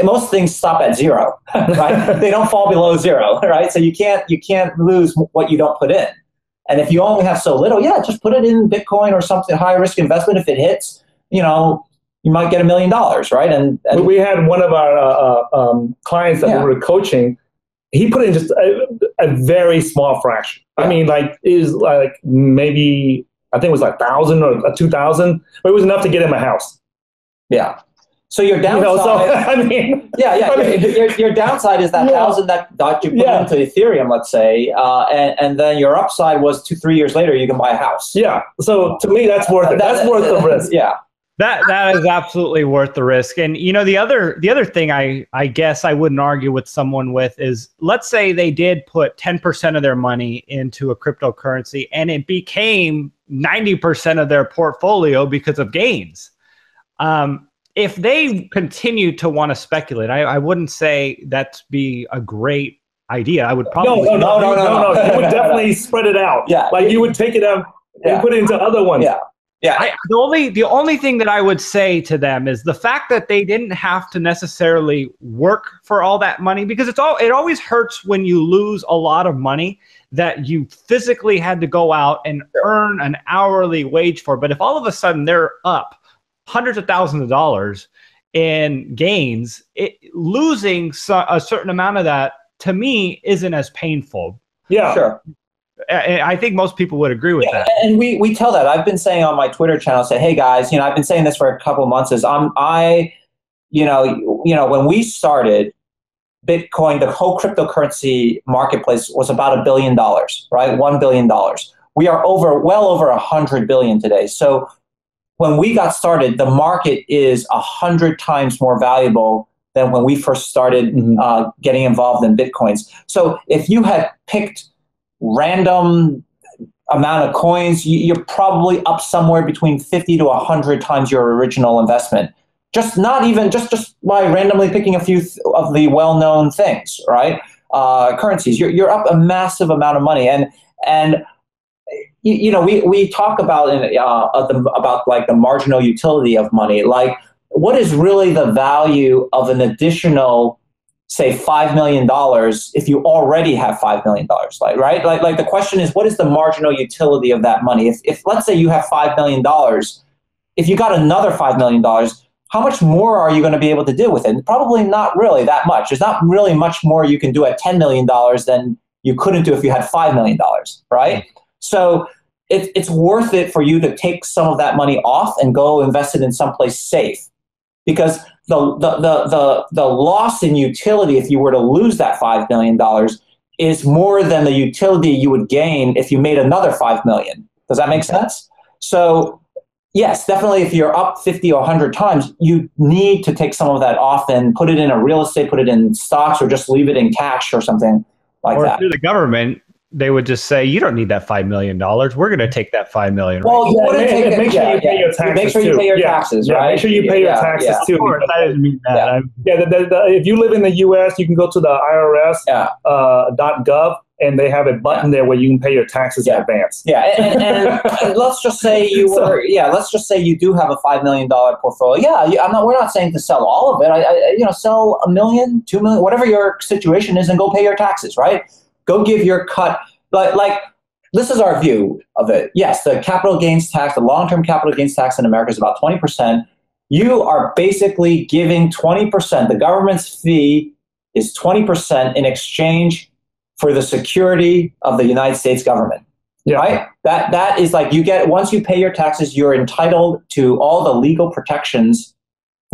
Most things stop at zero, right? They don't fall below zero, right? So you can't lose what you don't put in. And if you only have so little, just put it in Bitcoin or something, high risk investment. If it hits, you might get $1 million, right? And we had one of our clients that we were coaching. He put in just a very small fraction. I mean, maybe, I think it was like 1,000 or 2,000, but it was enough to get him a house. Yeah. So your downside, your downside is that 1,000 that you put into Ethereum, let's say, and then your upside was 2-3 years later you can buy a house. Yeah. So to me, that's worth it. That's worth the risk. Yeah. That is absolutely worth the risk. And the other thing I guess I wouldn't argue with someone with is, let's say they did put 10% of their money into a cryptocurrency and it became 90% of their portfolio because of gains. If they continue to want to speculate, I wouldn't say that'd be a great idea. I would probably no. You would definitely spread it out. Yeah, like you would take it out and put it into other ones. Yeah. Yeah. The only thing that I would say to them is the fact that they didn't have to necessarily work for all that money, because it always hurts when you lose a lot of money that you physically had to go out and earn an hourly wage for. But if all of a sudden they're up hundreds of thousands of dollars in gains, losing a certain amount of that, to me, isn't as painful. Yeah. Sure. I think most people would agree with that. And we tell that. I've been saying on my Twitter channel, say, hey guys, I've been saying this for a couple of months. When we started Bitcoin, the whole cryptocurrency marketplace was about $1 billion, right? $1 billion. We are well over 100 billion today. So when we got started, the market is 100 times more valuable than when we first started getting involved in Bitcoins. So if you had picked random amount of coins, you're probably up somewhere between 50 to 100 times your original investment. Just by randomly picking a few of the well-known things, right? Currencies, you're up a massive amount of money, and we talk about about like the marginal utility of money. Like, what is really the value of an additional, say, $5 million if you already have $5 million? Like the question is, what is the marginal utility of that money? If let's say you have $5 million, if you got another $5 million, how much more are you going to be able to do with it? Probably not really that much. There's not really much more you can do at $10 million than you couldn't do if you had $5 million, right? So it's worth it for you to take some of that money off and go invest it in someplace safe, because the loss in utility if you were to lose that $5 million is more than the utility you would gain if you made another $5 million. Does that make sense? So yes, definitely if you're up 50 or 100 times, you need to take some of that off and put it in a real estate, put it in stocks, or just leave it in cash or something like that. Or if you're the government, they would just say, you don't need that $5 million. We're going to take that $5 million. Right? Well, you wouldn't take it. Make sure you pay your taxes. Make sure you pay your taxes, right? Make sure you pay your taxes too. Of course, I didn't mean that. If you live in the U.S., you can go to the IRS.gov, and they have a button there where you can pay your taxes in advance. Yeah, and let's just say let's just say you do have a $5 million portfolio. Yeah, we're not saying to sell all of it. Sell $1 million, $2 million, whatever your situation is, and go pay your taxes, right? Go give your cut. Like this is our view of it. Yes, the capital gains tax, the long-term capital gains tax in America is about 20%. You are basically giving 20%. The government's fee is 20% in exchange for the security of the United States government. Yeah. Right? That is like, you get, once you pay your taxes, you're entitled to all the legal protections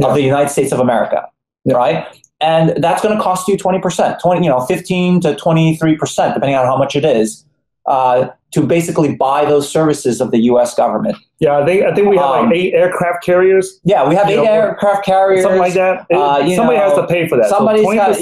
of the United States of America. Right? And that's going to cost you 20%, 15 to 23%, depending on how much it is, to basically buy those services of the U.S. government. Yeah, I think we have like 8 aircraft carriers. Yeah, we have 8 aircraft carriers, something like that. Somebody has to pay for that. Somebody's got,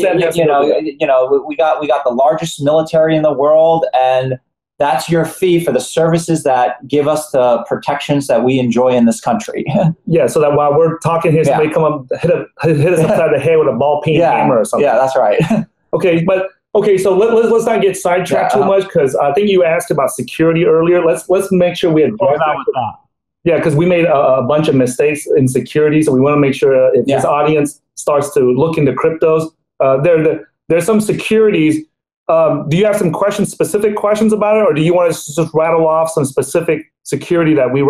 we got the largest military in the world, and that's your fee for the services that give us the protections that we enjoy in this country. Yeah, so that while we're talking here, somebody come up, hit us upside the head with a ball peen hammer or something. Yeah, that's right. Okay, so let's not get sidetracked too much, because I think you asked about security earlier. Let's make sure we address that. Yeah, because we made a bunch of mistakes in security, so we want to make sure if this audience starts to look into cryptos, there's some securities. Do you have some specific questions about it, or do you want to just rattle off some specific security that we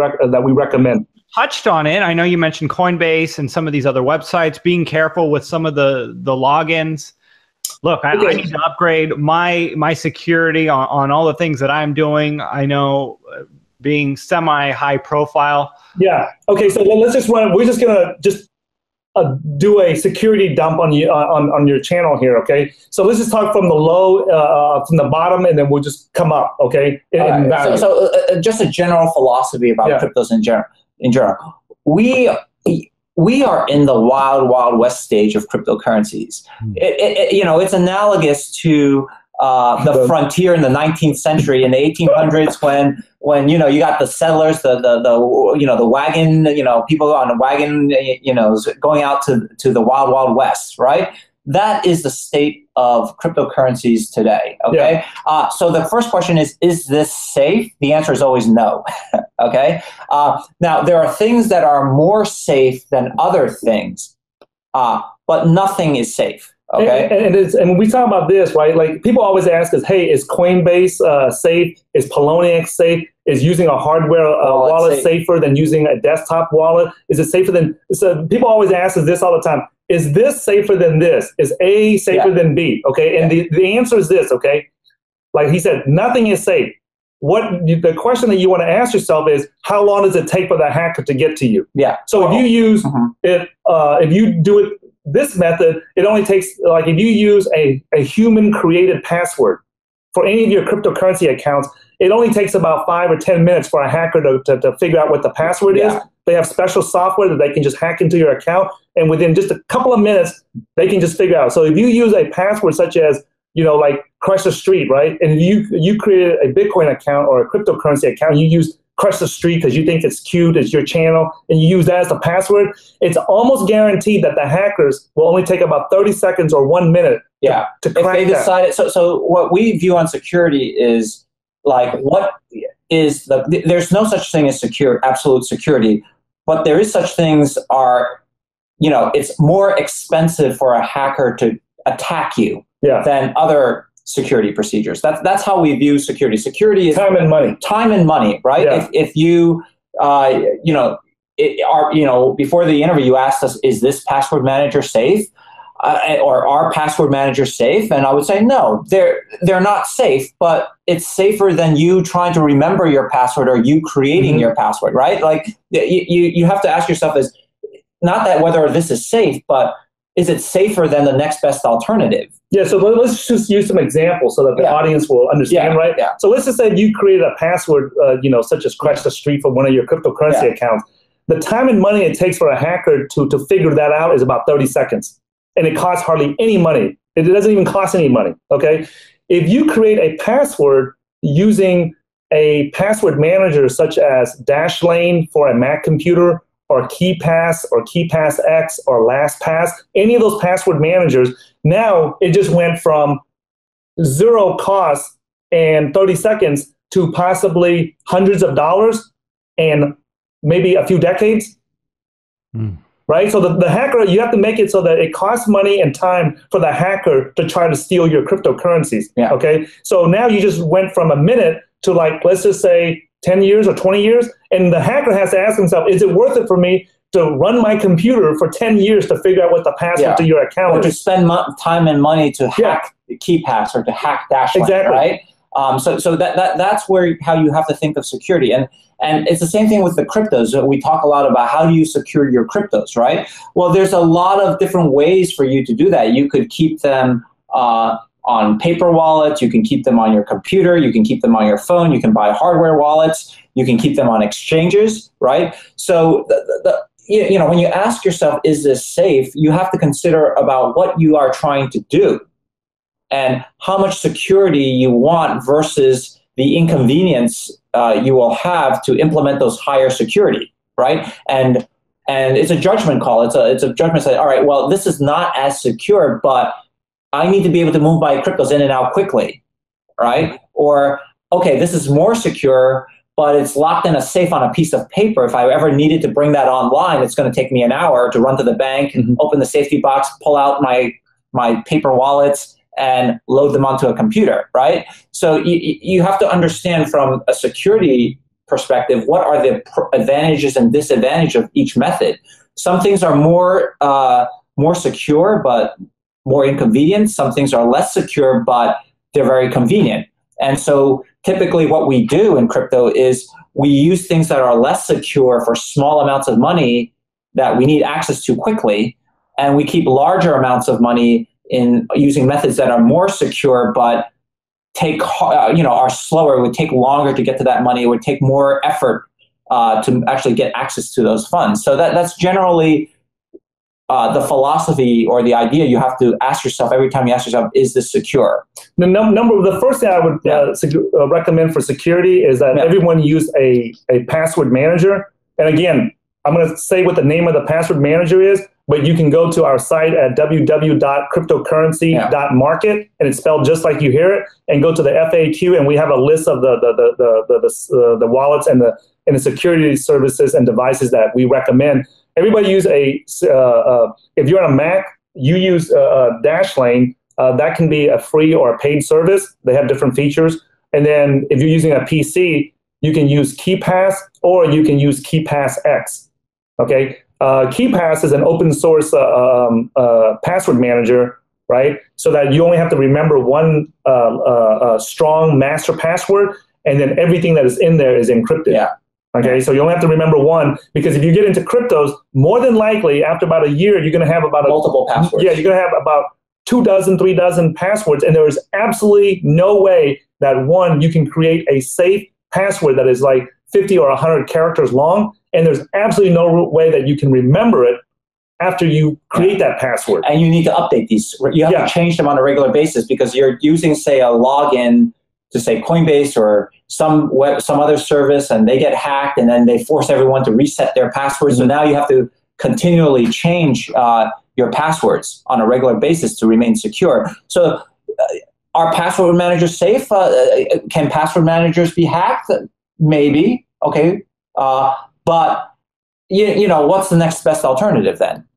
recommend? Touched on it. I know you mentioned Coinbase and some of these other websites. Being careful with some of the logins. Look, I need to upgrade my security on all the things that I'm doing. I know being semi-high profile. Yeah. Okay. So let's just run. We're just gonna do a security dump on you on your channel here. Okay. So let's just talk from the low, from the bottom, and then we'll just come up. Okay. So just a general philosophy about cryptos in general. We are in the wild, wild west stage of cryptocurrencies. It's analogous to the frontier in the 19th century, in the 1800s, when you got the settlers, the wagon, people on a wagon, going out to the wild, wild west, right? That is the state of cryptocurrencies today. Okay. Yeah. So the first question is this safe? The answer is always no. Okay. Now there are things that are more safe than other things, but nothing is safe. Okay. And when we talk about this, right? Like, people always ask us, hey, is Coinbase safe? Is Poloniex safe? Is using a hardware wallet safer than using a desktop wallet? Is it safer than? So people always ask us this all the time. Is this safer than this? Is A safer than B? Okay. And the answer is this. Okay. Like he said, nothing is safe. the question that you want to ask yourself is, how long does it take for the hacker to get to you? Yeah. So if you use it, if you do it this method, it only takes, like if you use a human created password for any of your cryptocurrency accounts, it only takes about 5 or 10 minutes for a hacker to figure out what the password is. They have special software that they can just hack into your account, and within just a couple of minutes, they can just figure out. So if you use a password such as, like Crush the Street, right? And you created a Bitcoin account or a cryptocurrency account, you use Crush the Street because you think it's cute, it's your channel, and you use that as the password, it's almost guaranteed that the hackers will only take about 30 seconds or 1 minute to crack if they decide. So what we view on security is like, what is there's no such thing as absolute security, but there is such things are, it's more expensive for a hacker to attack you than other security procedures. That's how we view security. Security is time and money, right? Yeah. If you, before the interview, you asked us, is this password manager safe? Or are password managers safe? And I would say no, they're not safe, but it's safer than you trying to remember your password or you creating your password, right? Like you have to ask yourself, is not that whether this is safe, but is it safer than the next best alternative? Yeah, so let's just use some examples so that the audience will understand, right? Yeah. So let's just say you created a password, such as Crush the Street for one of your cryptocurrency accounts. The time and money it takes for a hacker to figure that out is about 30 seconds. And it costs hardly any money. It doesn't even cost any money, okay? If you create a password using a password manager such as Dashlane for a Mac computer, or KeePass or KeePassX or LastPass, any of those password managers, now it just went from zero cost and 30 seconds to possibly hundreds of dollars and maybe a few decades. Right? So the hacker, you have to make it so that it costs money and time for the hacker to try to steal your cryptocurrencies. Okay? So now you just went from a minute to, like, let's just say 10 years or 20 years. And the hacker has to ask himself, is it worth it for me to run my computer for 10 years to figure out what the password to your account is? Or to spend time and money to hack KeePass or to hack Dashlane, right? So that's how you have to think of security. And it's the same thing with the cryptos. We talk a lot about how do you secure your cryptos, right? Well, there's a lot of different ways for you to do that. You could keep them on paper wallets. You can keep them on your computer. You can keep them on your phone. You can buy hardware wallets. You can keep them on exchanges, right? So when you ask yourself, is this safe? You have to consider about what you are trying to do and how much security you want versus the inconvenience you will have to implement those higher security, right? And it's a judgment call. It's a judgment say, all right, well, this is not as secure, but I need to be able to move my cryptos in and out quickly, right? Or, okay, this is more secure, but it's locked in a safe on a piece of paper. If I ever needed to bring that online, it's going to take me an hour to run to the bank, open the safety box, pull out my paper wallets, and load them onto a computer, right? So you have to understand from a security perspective, what are the advantages and disadvantages of each method. Some things are more secure, but more inconvenient. Some things are less secure, but they're very convenient. And so typically what we do in crypto is we use things that are less secure for small amounts of money that we need access to quickly, and we keep larger amounts of money in using methods that are more secure but are slower. It would take longer to get to that money. It would take more effort to actually get access to those funds. So that's generally the philosophy or the idea you have to ask yourself every time you ask yourself, is this secure? The first thing I would recommend for security is that everyone use a password manager. And again, I'm going to say what the name of the password manager is, but you can go to our site at www.cryptocurrency.market, and it's spelled just like you hear it, and go to the FAQ, and we have a list of the wallets and the security services and devices that we recommend. Everybody use if you're on a Mac, you use Dashlane. That can be a free or a paid service. They have different features. And then if you're using a PC, you can use KeePass or you can use KeePassX. Okay, KeePass is an open source password manager, right? So that you only have to remember one strong master password, and then everything that is in there is encrypted. Yeah. Okay, so you only have to remember one, because if you get into cryptos, more than likely after about a year, you're going to have about multiple passwords. Yeah, you're going to have about 2 dozen, 3 dozen passwords, and there is absolutely no way that one, you can create a safe password that is like 50 or 100 characters long, and there's absolutely no way that you can remember it after you create that password. And you need to update these. You have to change them on a regular basis, because you're using, say, a login to, say, Coinbase or some other service, and they get hacked, and then they force everyone to reset their passwords. So now you have to continually change your passwords on a regular basis to remain secure. So are password managers safe? Can password managers be hacked? Maybe. Okay. But you know, what's the next best alternative then?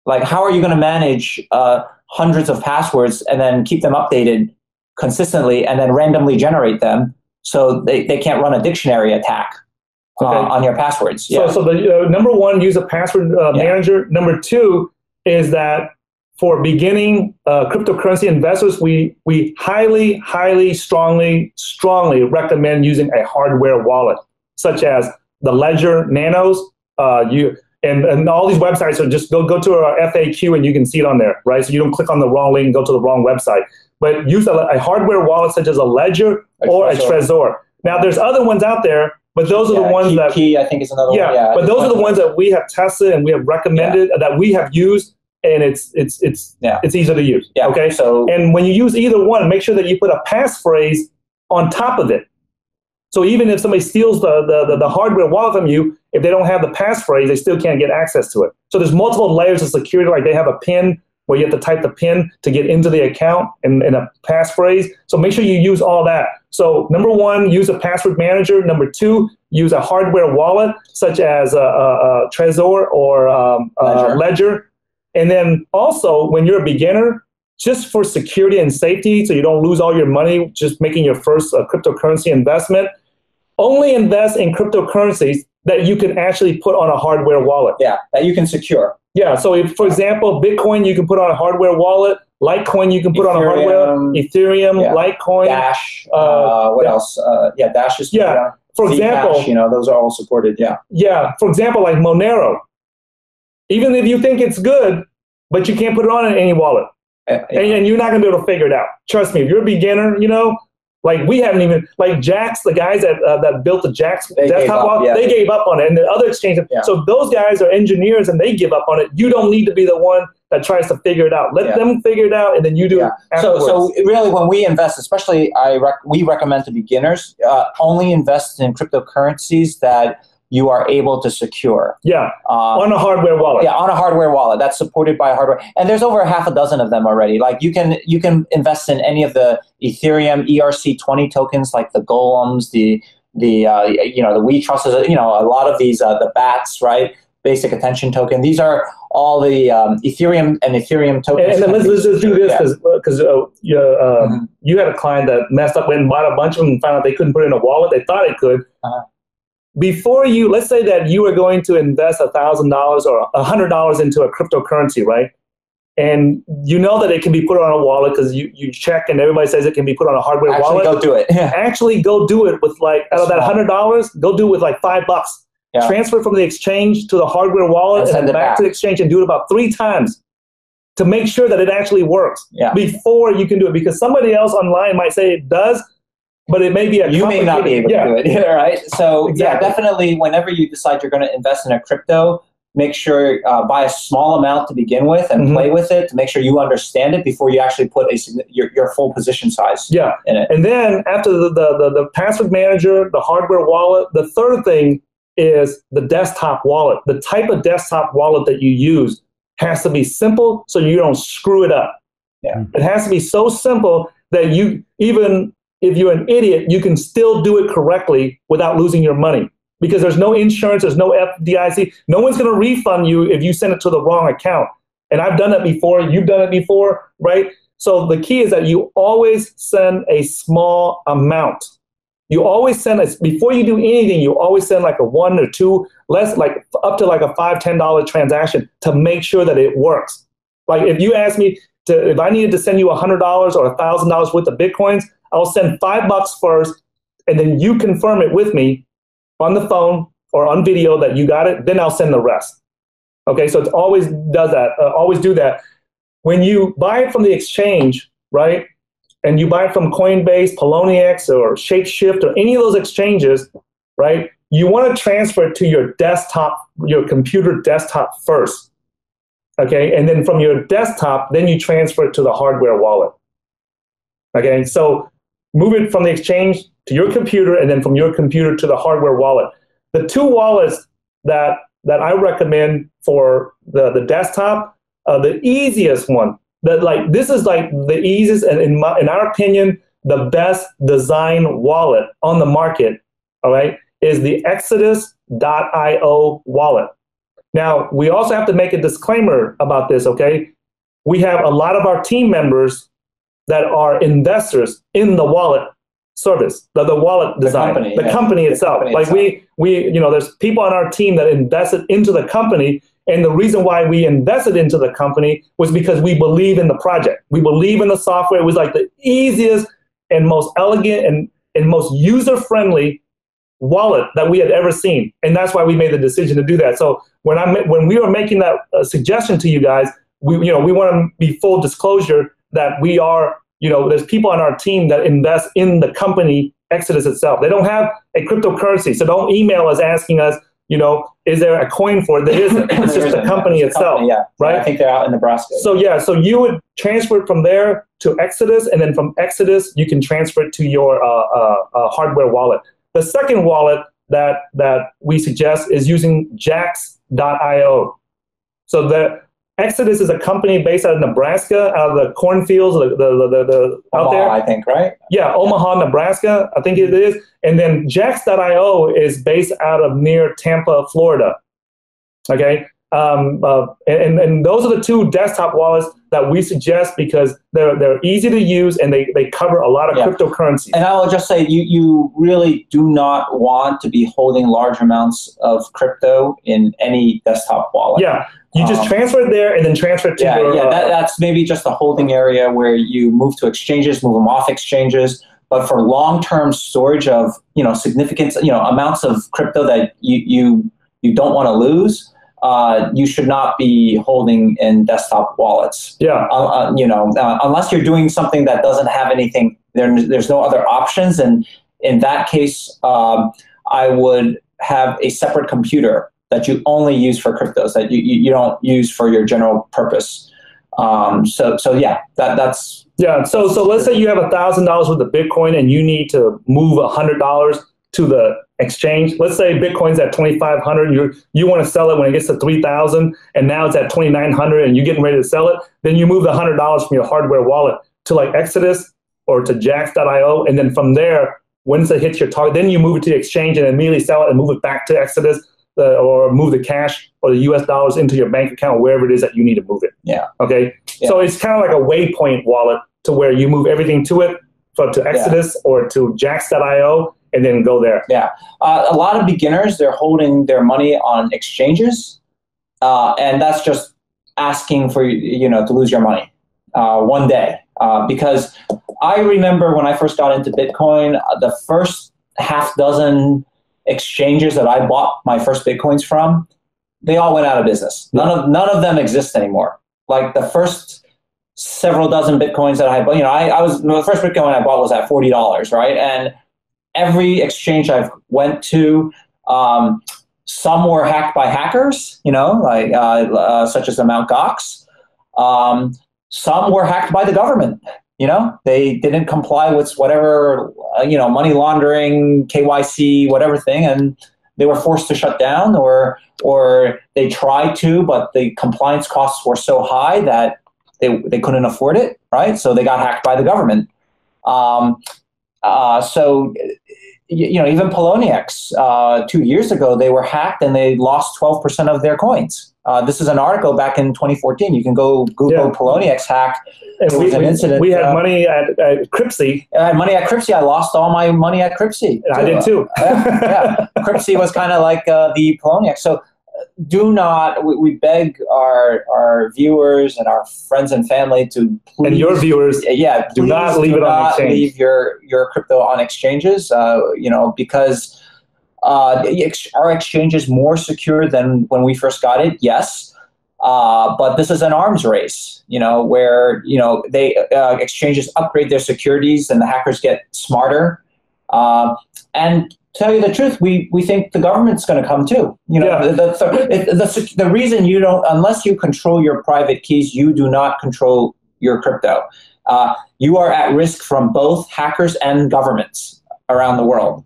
Like, how are you going to manage hundreds of passwords and then keep them updated consistently and then randomly generate them so they can't run a dictionary attack on your passwords? So the number one, use a password manager. Number two is that for beginning cryptocurrency investors, we highly, strongly recommend using a hardware wallet, such as the Ledger Nanos. And all these websites are just go to our FAQ and you can see it on there, right? So you don't click on the wrong link and go to the wrong website. But use a hardware wallet such as a Ledger or a Trezor. Now, there's other ones out there, but those are the ones that Key, I think, is another one. Yeah, but those are the ones that we have tested and we have recommended, that we have used, and it's easy to use. Yeah. Okay. So, and when you use either one, make sure that you put a passphrase on top of it. So even if somebody steals the hardware wallet from you, if they don't have the passphrase, they still can't get access to it. So there's multiple layers of security. Like they have a PIN where you have to type the PIN to get into the account and a passphrase. So make sure you use all that. So number one, use a password manager. Number two, use a hardware wallet such as a Trezor or Ledger. And then also, when you're a beginner, just for security and safety, so you don't lose all your money just making your first cryptocurrency investment, only invest in cryptocurrencies that you can actually put on a hardware wallet. Yeah, that you can secure. Yeah, so if, for example, Bitcoin, you can put on a hardware wallet. Litecoin, you can put on a hardware. Ethereum, Litecoin. Dash, what else? Dash is for example, Zcash, those are all supported. Yeah, for example, like Monero. Even if you think it's good, but you can't put it on any wallet. And you're not going to be able to figure it out. Trust me, if you're a beginner, like we haven't even, like Jax, the guys that built the Jax desktop wallet, they gave up on it. And the other exchanges, so those guys are engineers and they give up on it. You don't need to be the one that tries to figure it out. Let them figure it out, and then you do it afterwards. So really, when we invest, especially we recommend to beginners, only invest in cryptocurrencies that you are able to secure. On a hardware wallet. Yeah, on a hardware wallet that's supported by hardware. And there's over half a dozen of them already. Like you can invest in any of the Ethereum ERC20 tokens, like the Golems, the We Trust, a lot of these the BATs, right? Basic Attention Token. These are all the Ethereum and Ethereum tokens. And then let's just do this because you had a client that messed up and bought a bunch of them and found out they couldn't put it in a wallet. They thought it could. Before you, let's say that you are going to invest $1,000 or $100 into a cryptocurrency, right? And you know that it can be put on a wallet because you check and everybody says it can be put on a hardware wallet. Go do it. Actually, go do it with out of that $100, go do it with like $5. Yeah. Transfer from the exchange to the hardware wallet and then back to the exchange and do it about 3 times to make sure that it actually works before you can do it. Because somebody else online might say it does, but it may be you may not be able to do it, right? So definitely whenever you decide you're going to invest in a crypto, make sure buy a small amount to begin with and play with it to make sure you understand it before you actually put your full position size in it. And then after the password manager, the hardware wallet, the third thing is the desktop wallet. The type of desktop wallet that you use has to be simple so you don't screw it up. It has to be so simple that you, even if you're an idiot, you can still do it correctly without losing your money. Because there's no insurance, there's no FDIC. No one's going to refund you if you send it to the wrong account. And I've done that before. You've done it before, right? So the key is that you always send a small amount. You always send before you do anything, you always send like a 1 or 2, less like up to like a $5, $10 transaction to make sure that it works. Like if you ask me if I needed to send you $100 or $1,000 worth of Bitcoins, I'll send $5 first, and then you confirm it with me on the phone or on video that you got it, then I'll send the rest. Okay, so it always does that. Always do that. When you buy it from the exchange, right, and you buy it from Coinbase, Poloniex, or Shapeshift, or any of those exchanges, right, you want to transfer it to your desktop, your computer desktop first. Okay, and then from your desktop, then you transfer it to the hardware wallet. Okay, so move it from the exchange to your computer, and then from your computer to the hardware wallet. The two wallets that I recommend for the desktop, the easiest one, this is like the easiest, and in our opinion, the best design wallet on the market, all right, is the Exodus.io wallet. Now, we also have to make a disclaimer about this, okay? We have a lot of our team members that are investors in the wallet service, the wallet design, the company itself. Like we, there's people on our team that invested into the company, and the reason why we invested into the company was because we believe in the project. We believe in the software. It was like the easiest and most elegant and most user-friendly wallet that we had ever seen, and that's why we made the decision to do that. So when we were making that suggestion to you guys, we want to be full disclosure that we are, there's people on our team that invest in the company Exodus itself. They don't have a cryptocurrency, so don't email us asking us, is there a coin for it? There isn't. It's just the company itself, right? I think they're out in Nebraska. So so you would transfer it from there to Exodus, and then from Exodus you can transfer it to your hardware wallet. The second wallet that we suggest is using Jax.io. So the Exodus is a company based out of Nebraska, out of the cornfields, the out there. I think, right? Yeah, Omaha, Nebraska, I think it is. And then Jax.io is based out of near Tampa, Florida. Okay, and those are the two desktop wallets that we suggest because they're easy to use and they cover a lot of cryptocurrencies. And I will just say, you really do not want to be holding large amounts of crypto in any desktop wallet. Yeah, you just transfer it there and then transfer it to your... That's maybe just a holding area where you move to exchanges, move them off exchanges. But for long-term storage of significant amounts of crypto that you don't want to lose, you should not be holding in desktop wallets. Yeah. Unless you're doing something that doesn't have anything, there's no other options. And in that case, I would have a separate computer that you only use for cryptos, that you don't use for your general purpose. That's... Yeah, so let's say you have $1,000 worth of Bitcoin and you need to move $100 to the exchange. Let's say Bitcoin's at 2,500. You want to sell it when it gets to 3,000, and now it's at 2,900, and you're getting ready to sell it. Then you move the $100 from your hardware wallet to like Exodus or to Jax.io, and then from there, once it hits your target, then you move it to the exchange and immediately sell it and move it back to Exodus, or move the cash or the US dollars into your bank account, wherever it is that you need to move it. Yeah. Okay. Yeah. So it's kind of like a waypoint wallet to where you move everything to it, to Exodus or to Jax.io, and then go there. Yeah. A lot of beginners, they're holding their money on exchanges, and that's just asking for to lose your money one day. Because I remember when I first got into Bitcoin, the first half dozen exchanges that I bought my first Bitcoins from, they all went out of business. None of them exist anymore. Like the first several dozen Bitcoins that I bought, the first Bitcoin I bought was at $40, right? And every exchange I've went to, some were hacked by hackers, such as the Mt. Gox. Some were hacked by the government. They didn't comply with whatever, money laundering, KYC, whatever thing, and they were forced to shut down, or they tried to, but the compliance costs were so high that they couldn't afford it, right? So they got hacked by the government. Even Poloniex, 2 years ago, they were hacked and they lost 12% of their coins. This is an article back in 2014. You can go Google Poloniex hack. And we had money at Cryptsy. I had money at Cryptsy. I lost all my money at Cryptsy. I did too. Cryptsy was kind of like the Poloniex. So do not, we beg our viewers and our friends and family to please. And your viewers, do not leave it on exchange. Leave your crypto on exchanges, because our exchange is more secure than when we first got it, yes. But this is an arms race, where, they exchanges upgrade their securities and the hackers get smarter. And tell you the truth, we think the government's going to come too. The reason you don't, unless you control your private keys, you do not control your crypto. You are at risk from both hackers and governments around the world.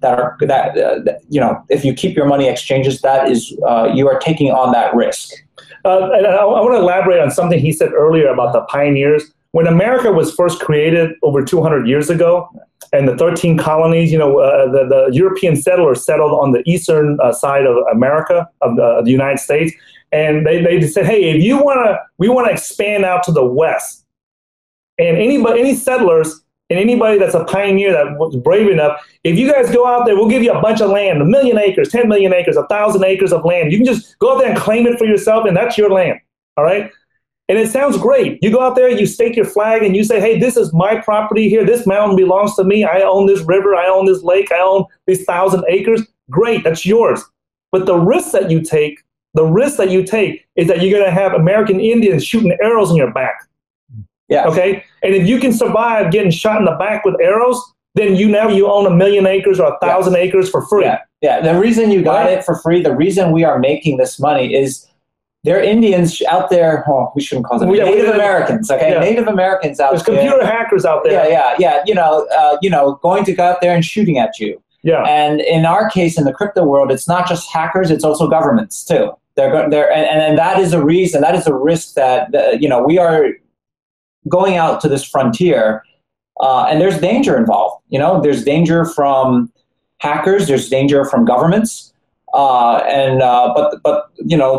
If you keep your money exchanges, that is you are taking on that risk. And I want to elaborate on something he said earlier about the pioneers. When America was first created over 200 years ago, and the 13 colonies, the European settlers settled on the eastern side of America, of the United States, and they said, hey, we want to expand out to the west, and any settlers and anybody that's a pioneer that was brave enough, if you guys go out there, we'll give you a bunch of land, 1 million acres, 10 million acres, 1,000 acres of land. You can just go out there and claim it for yourself, and that's your land, all right? And it sounds great. You go out there, you stake your flag, and you say, hey, this is my property here. This mountain belongs to me. I own this river. I own this lake. I own these 1,000 acres. Great, that's yours. But the risk that you take is that you're going to have American Indians shooting arrows in your back. Yeah. Okay? And if you can survive getting shot in the back with arrows, then you own 1 million acres or 1,000 acres for free. Yeah. The reason you got it for free, the reason we are making this money is there are Indians out there. Oh, we shouldn't call them Native Americans. Okay, Native Americans out there. There's computer hackers out there. Yeah. Going to go out there and shooting at you. Yeah. And in our case, in the crypto world, it's not just hackers; it's also governments too. And that is a reason. That is a risk that we are going out to this frontier, and there's danger involved. There's danger from hackers. There's danger from governments. But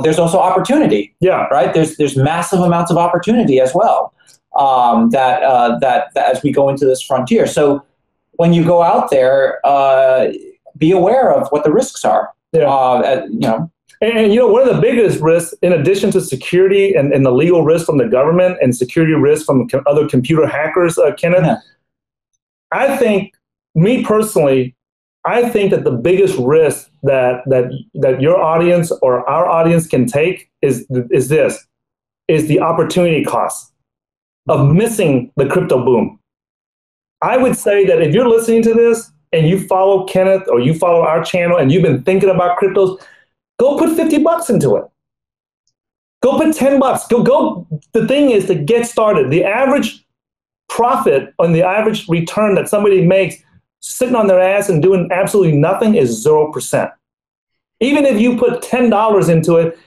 there's also opportunity. Yeah. Right. There's massive amounts of opportunity as well. That as we go into this frontier. So when you go out there, be aware of what the risks are. Yeah. And one of the biggest risks, in addition to security and the legal risk from the government and security risk from other computer hackers, Kenneth, I think, me personally, I think that the biggest risk that your audience or our audience can take is the opportunity cost of missing the crypto boom. I would say that if you're listening to this and you follow Kenneth or you follow our channel and you've been thinking about cryptos, go put $50 into it. Go put $10. Go. The thing is to get started. The average profit on the average return that somebody makes sitting on their ass and doing absolutely nothing is 0%. Even if you put $10 into it,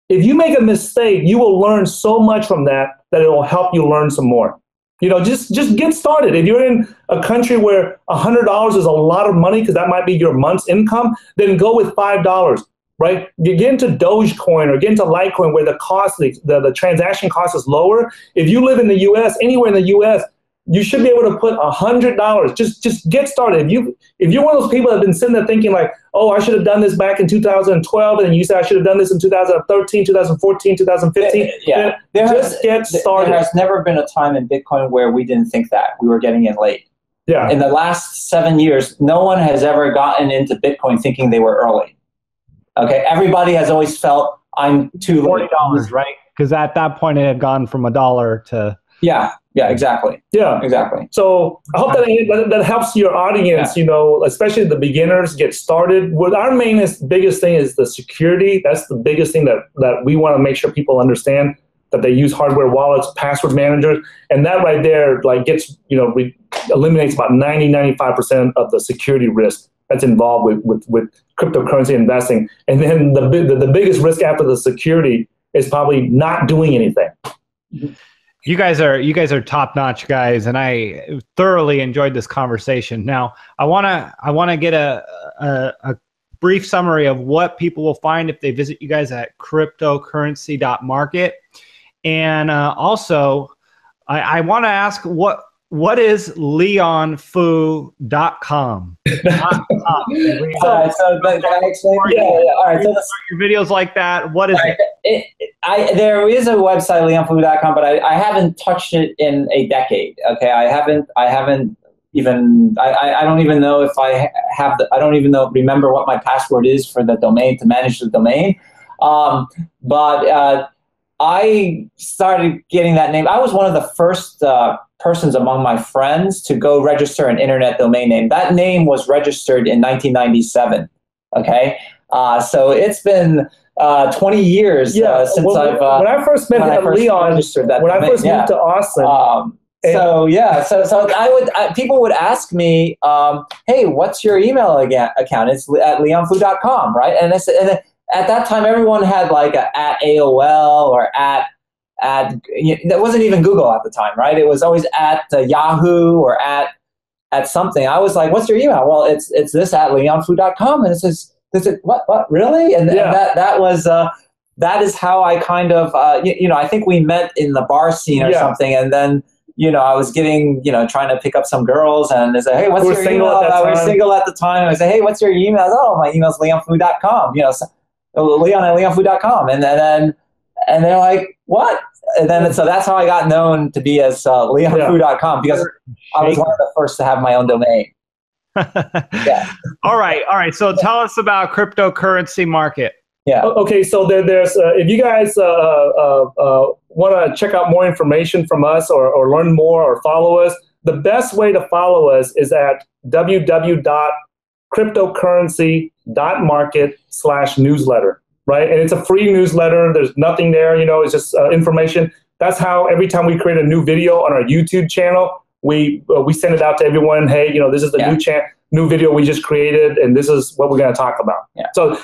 if you make a mistake, you will learn so much from that it will help you learn some more. Just get started. If you're in a country where $100 is a lot of money because that might be your month's income, then go with $5, right? You get into Dogecoin or get into Litecoin where the cost, the transaction cost is lower. If you live in the U.S., anywhere in the U.S., you should be able to put $100. Just get started. If you're one of those people that have been sitting there thinking like, oh, I should have done this back in 2012, and then you say I should have done this in 2013, 2014, 2015. Yeah, get started. There has never been a time in Bitcoin where we didn't think that we were getting in late. Yeah. In the last 7 years, no one has ever gotten into Bitcoin thinking they were early. Okay, everybody has always felt I'm too late. $40, right? Because at that point it had gone from $1 to exactly. Yeah, exactly. So I hope that helps your audience, especially the beginners, get started. What our biggest thing is the security. That's the biggest thing that we want to make sure people understand, that they use hardware wallets, password managers, and that right there gets eliminates about 95% of the security risk that's involved with cryptocurrency investing. And then the biggest risk after the security is probably not doing anything. You guys are top-notch guys, and I thoroughly enjoyed this conversation. Now, I wanna get a brief summary of what people will find if they visit you guys at Cryptocurrency.market, and also I want to ask what is leonfu.com? All right, so can I explain? Yeah. All right, so your videos like that. What is it? There is a website, leonfu.com, but I haven't touched it in a decade. Okay, I don't even know if I have I don't even remember what my password is for the domain, to manage the domain. But I started getting that name. I was one of the first persons among my friends to go register an internet domain name. That name was registered in 1997. Okay, so it's been 20 years since I've. When I first met Leon, when I first moved to Austin. So people would ask me, hey, what's your email account? It's at leonfu.com, right? And at that time, everyone had like at AOL or at that wasn't even Google at the time, right? It was always at Yahoo or at something. I was like, what's your email? Well, it's this at leonfu.com. And it says, what, really? And that is how I kind of, I think we met in the bar scene or something. And then, I was getting, trying to pick up some girls, and they say, hey, what's your email? I was single at the time. I say, hey, what's your email? Oh, my email's leonfu.com, Leon at leonfu.com. And they're like, what? And then, so that's how I got known to be as leonfu.com, because I was one of the first to have my own domain. Yeah. All right. So tell us about Cryptocurrency Market. Yeah. Okay. So there's if you guys want to check out more information from us or learn more or follow us, the best way to follow us is at www.cryptocurrency.market/newsletter. Right. And it's a free newsletter. There's nothing there. It's just information. That's how every time we create a new video on our YouTube channel, we send it out to everyone. Hey, this is the new video we just created, and this is what we're going to talk about. Yeah. So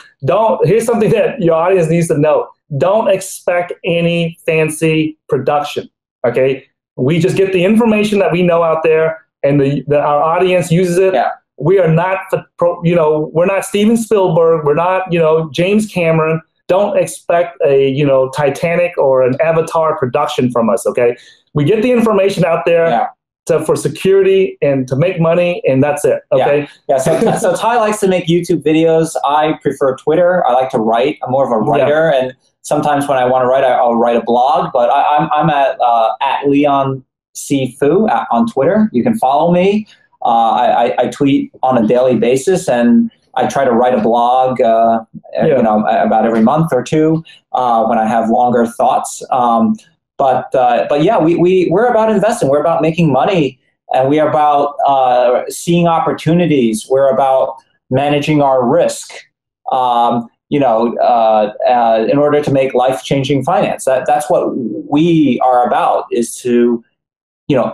here's something that your audience needs to know. Don't expect any fancy production. Okay. We just get the information that we know out there, and our audience uses it. Yeah. We are not, we're not Steven Spielberg. We're not, James Cameron. Don't expect a, Titanic or an Avatar production from us. Okay. We get the information out there for security and to make money, and that's it. Okay. Yeah. So Tai likes to make YouTube videos. I prefer Twitter. I like to write. I'm more of a writer, and sometimes when I want to write, I'll write a blog. But I'm at Leon C. Fu on Twitter. You can follow me. I tweet on a daily basis, and I try to write a blog, about every month or two when I have longer thoughts. But yeah, we're about investing. We're about making money, and we are about seeing opportunities. We're about managing our risk. In order to make life-changing finance. That's what we are about, is to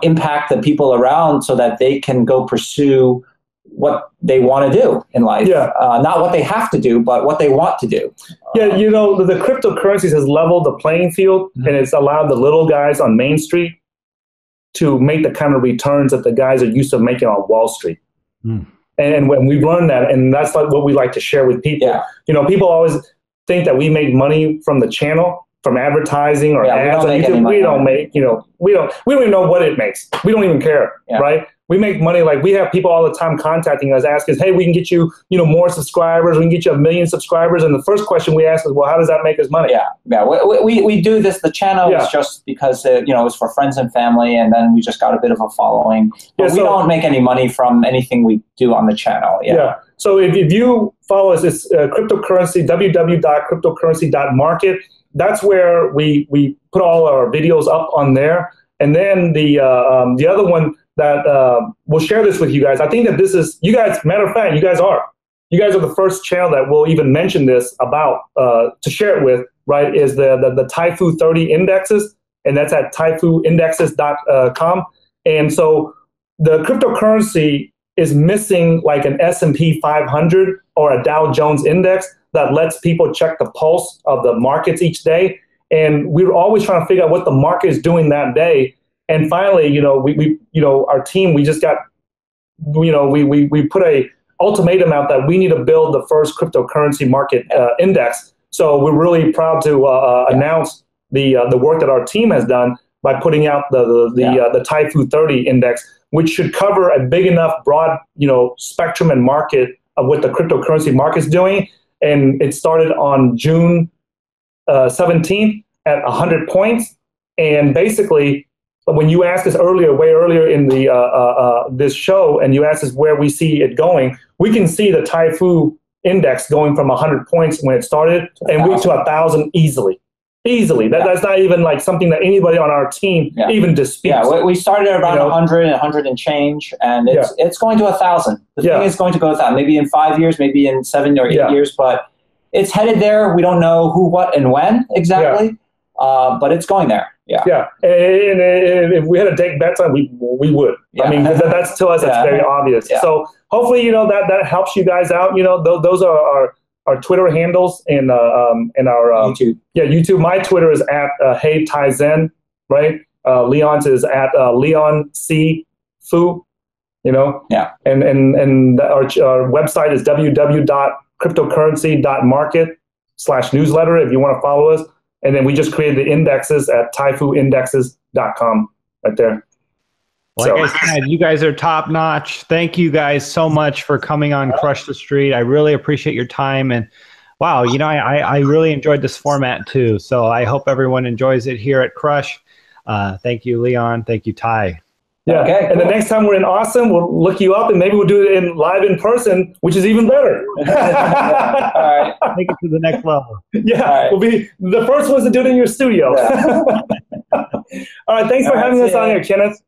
impact the people around so that they can go pursue what they want to do in life. Yeah. Not what they have to do, but what they want to do. Yeah, the cryptocurrencies has leveled the playing field, and it's allowed the little guys on Main Street to make the kind of returns that the guys are used to making on Wall Street. Mm. And when we've learned that, and that's like what we like to share with people. Yeah. People always think that we make money from the channel, from advertising or ads on YouTube. We don't make, we don't even know what it makes. We don't even care, right? We make money. Like, we have people all the time contacting us, asking us, hey, we can get you, more subscribers. We can get you 1 million subscribers. And the first question we ask is, well, how does that make us money? Yeah. We do this. The channel is just because, it's for friends and family. And then we just got a bit of a following. But we don't make any money from anything we do on the channel. Yeah. So if you follow us, it's cryptocurrency, www.cryptocurrency.market. That's where we put all our videos up on there. And then the other one that we'll share this with you guys. I think that this is, you guys, matter of fact, you guys are the first channel that will even mention this about, to share it with, right, is the Taifu 30 indexes, and that's at taifuindexes.com. And so the cryptocurrency is missing like an S&P 500 or a Dow Jones index that lets people check the pulse of the markets each day. And we're always trying to figure out what the market is doing that day. And finally, our team, we just got, we put a ultimatum out that we need to build the first cryptocurrency market index. So we're really proud to announce the work that our team has done. by putting out the Taifu 30 index, which should cover a big enough broad spectrum and market of what the cryptocurrency market's doing. And it started on June 17th at 100 points. And basically, when you asked us way earlier in the this show, and you asked us where we see it going, we can see the Taifu index going from 100 points when it started and went to 1,000 easily. That's not even like something that anybody on our team even disputes. Yeah, we started at around 100 and change, and it's going to 1,000. The thing is going to go to 1,000, maybe in 5 years, maybe in 7 or 8 years, but it's headed there. We don't know who, what, and when exactly, but it's going there. Yeah. And if we had to take bets on, we would. I mean, that's to us, that's very obvious. Yeah. So hopefully, that helps you guys out. Those are our Twitter handles and our YouTube. YouTube. My Twitter is at Hey Tai Zen, right? Leon's is at Leon C Fu. And our website is www.cryptocurrency.market/newsletter if you want to follow us. And then we just created the indexes at taifuindexes.com right there. Like I said, you guys are top notch. Thank you guys so much for coming on Crush the Street. I really appreciate your time. And wow, I really enjoyed this format too. So I hope everyone enjoys it here at Crush. Thank you, Leon. Thank you, Tai. Yeah. Okay, and the next time we're in Austin, we'll look you up and maybe we'll do it live in person, which is even better. All right. Take it to the next level. Yeah. We'll be the first ones to do it in your studio. Yeah. All right. Thanks for having us on here, Kenneth.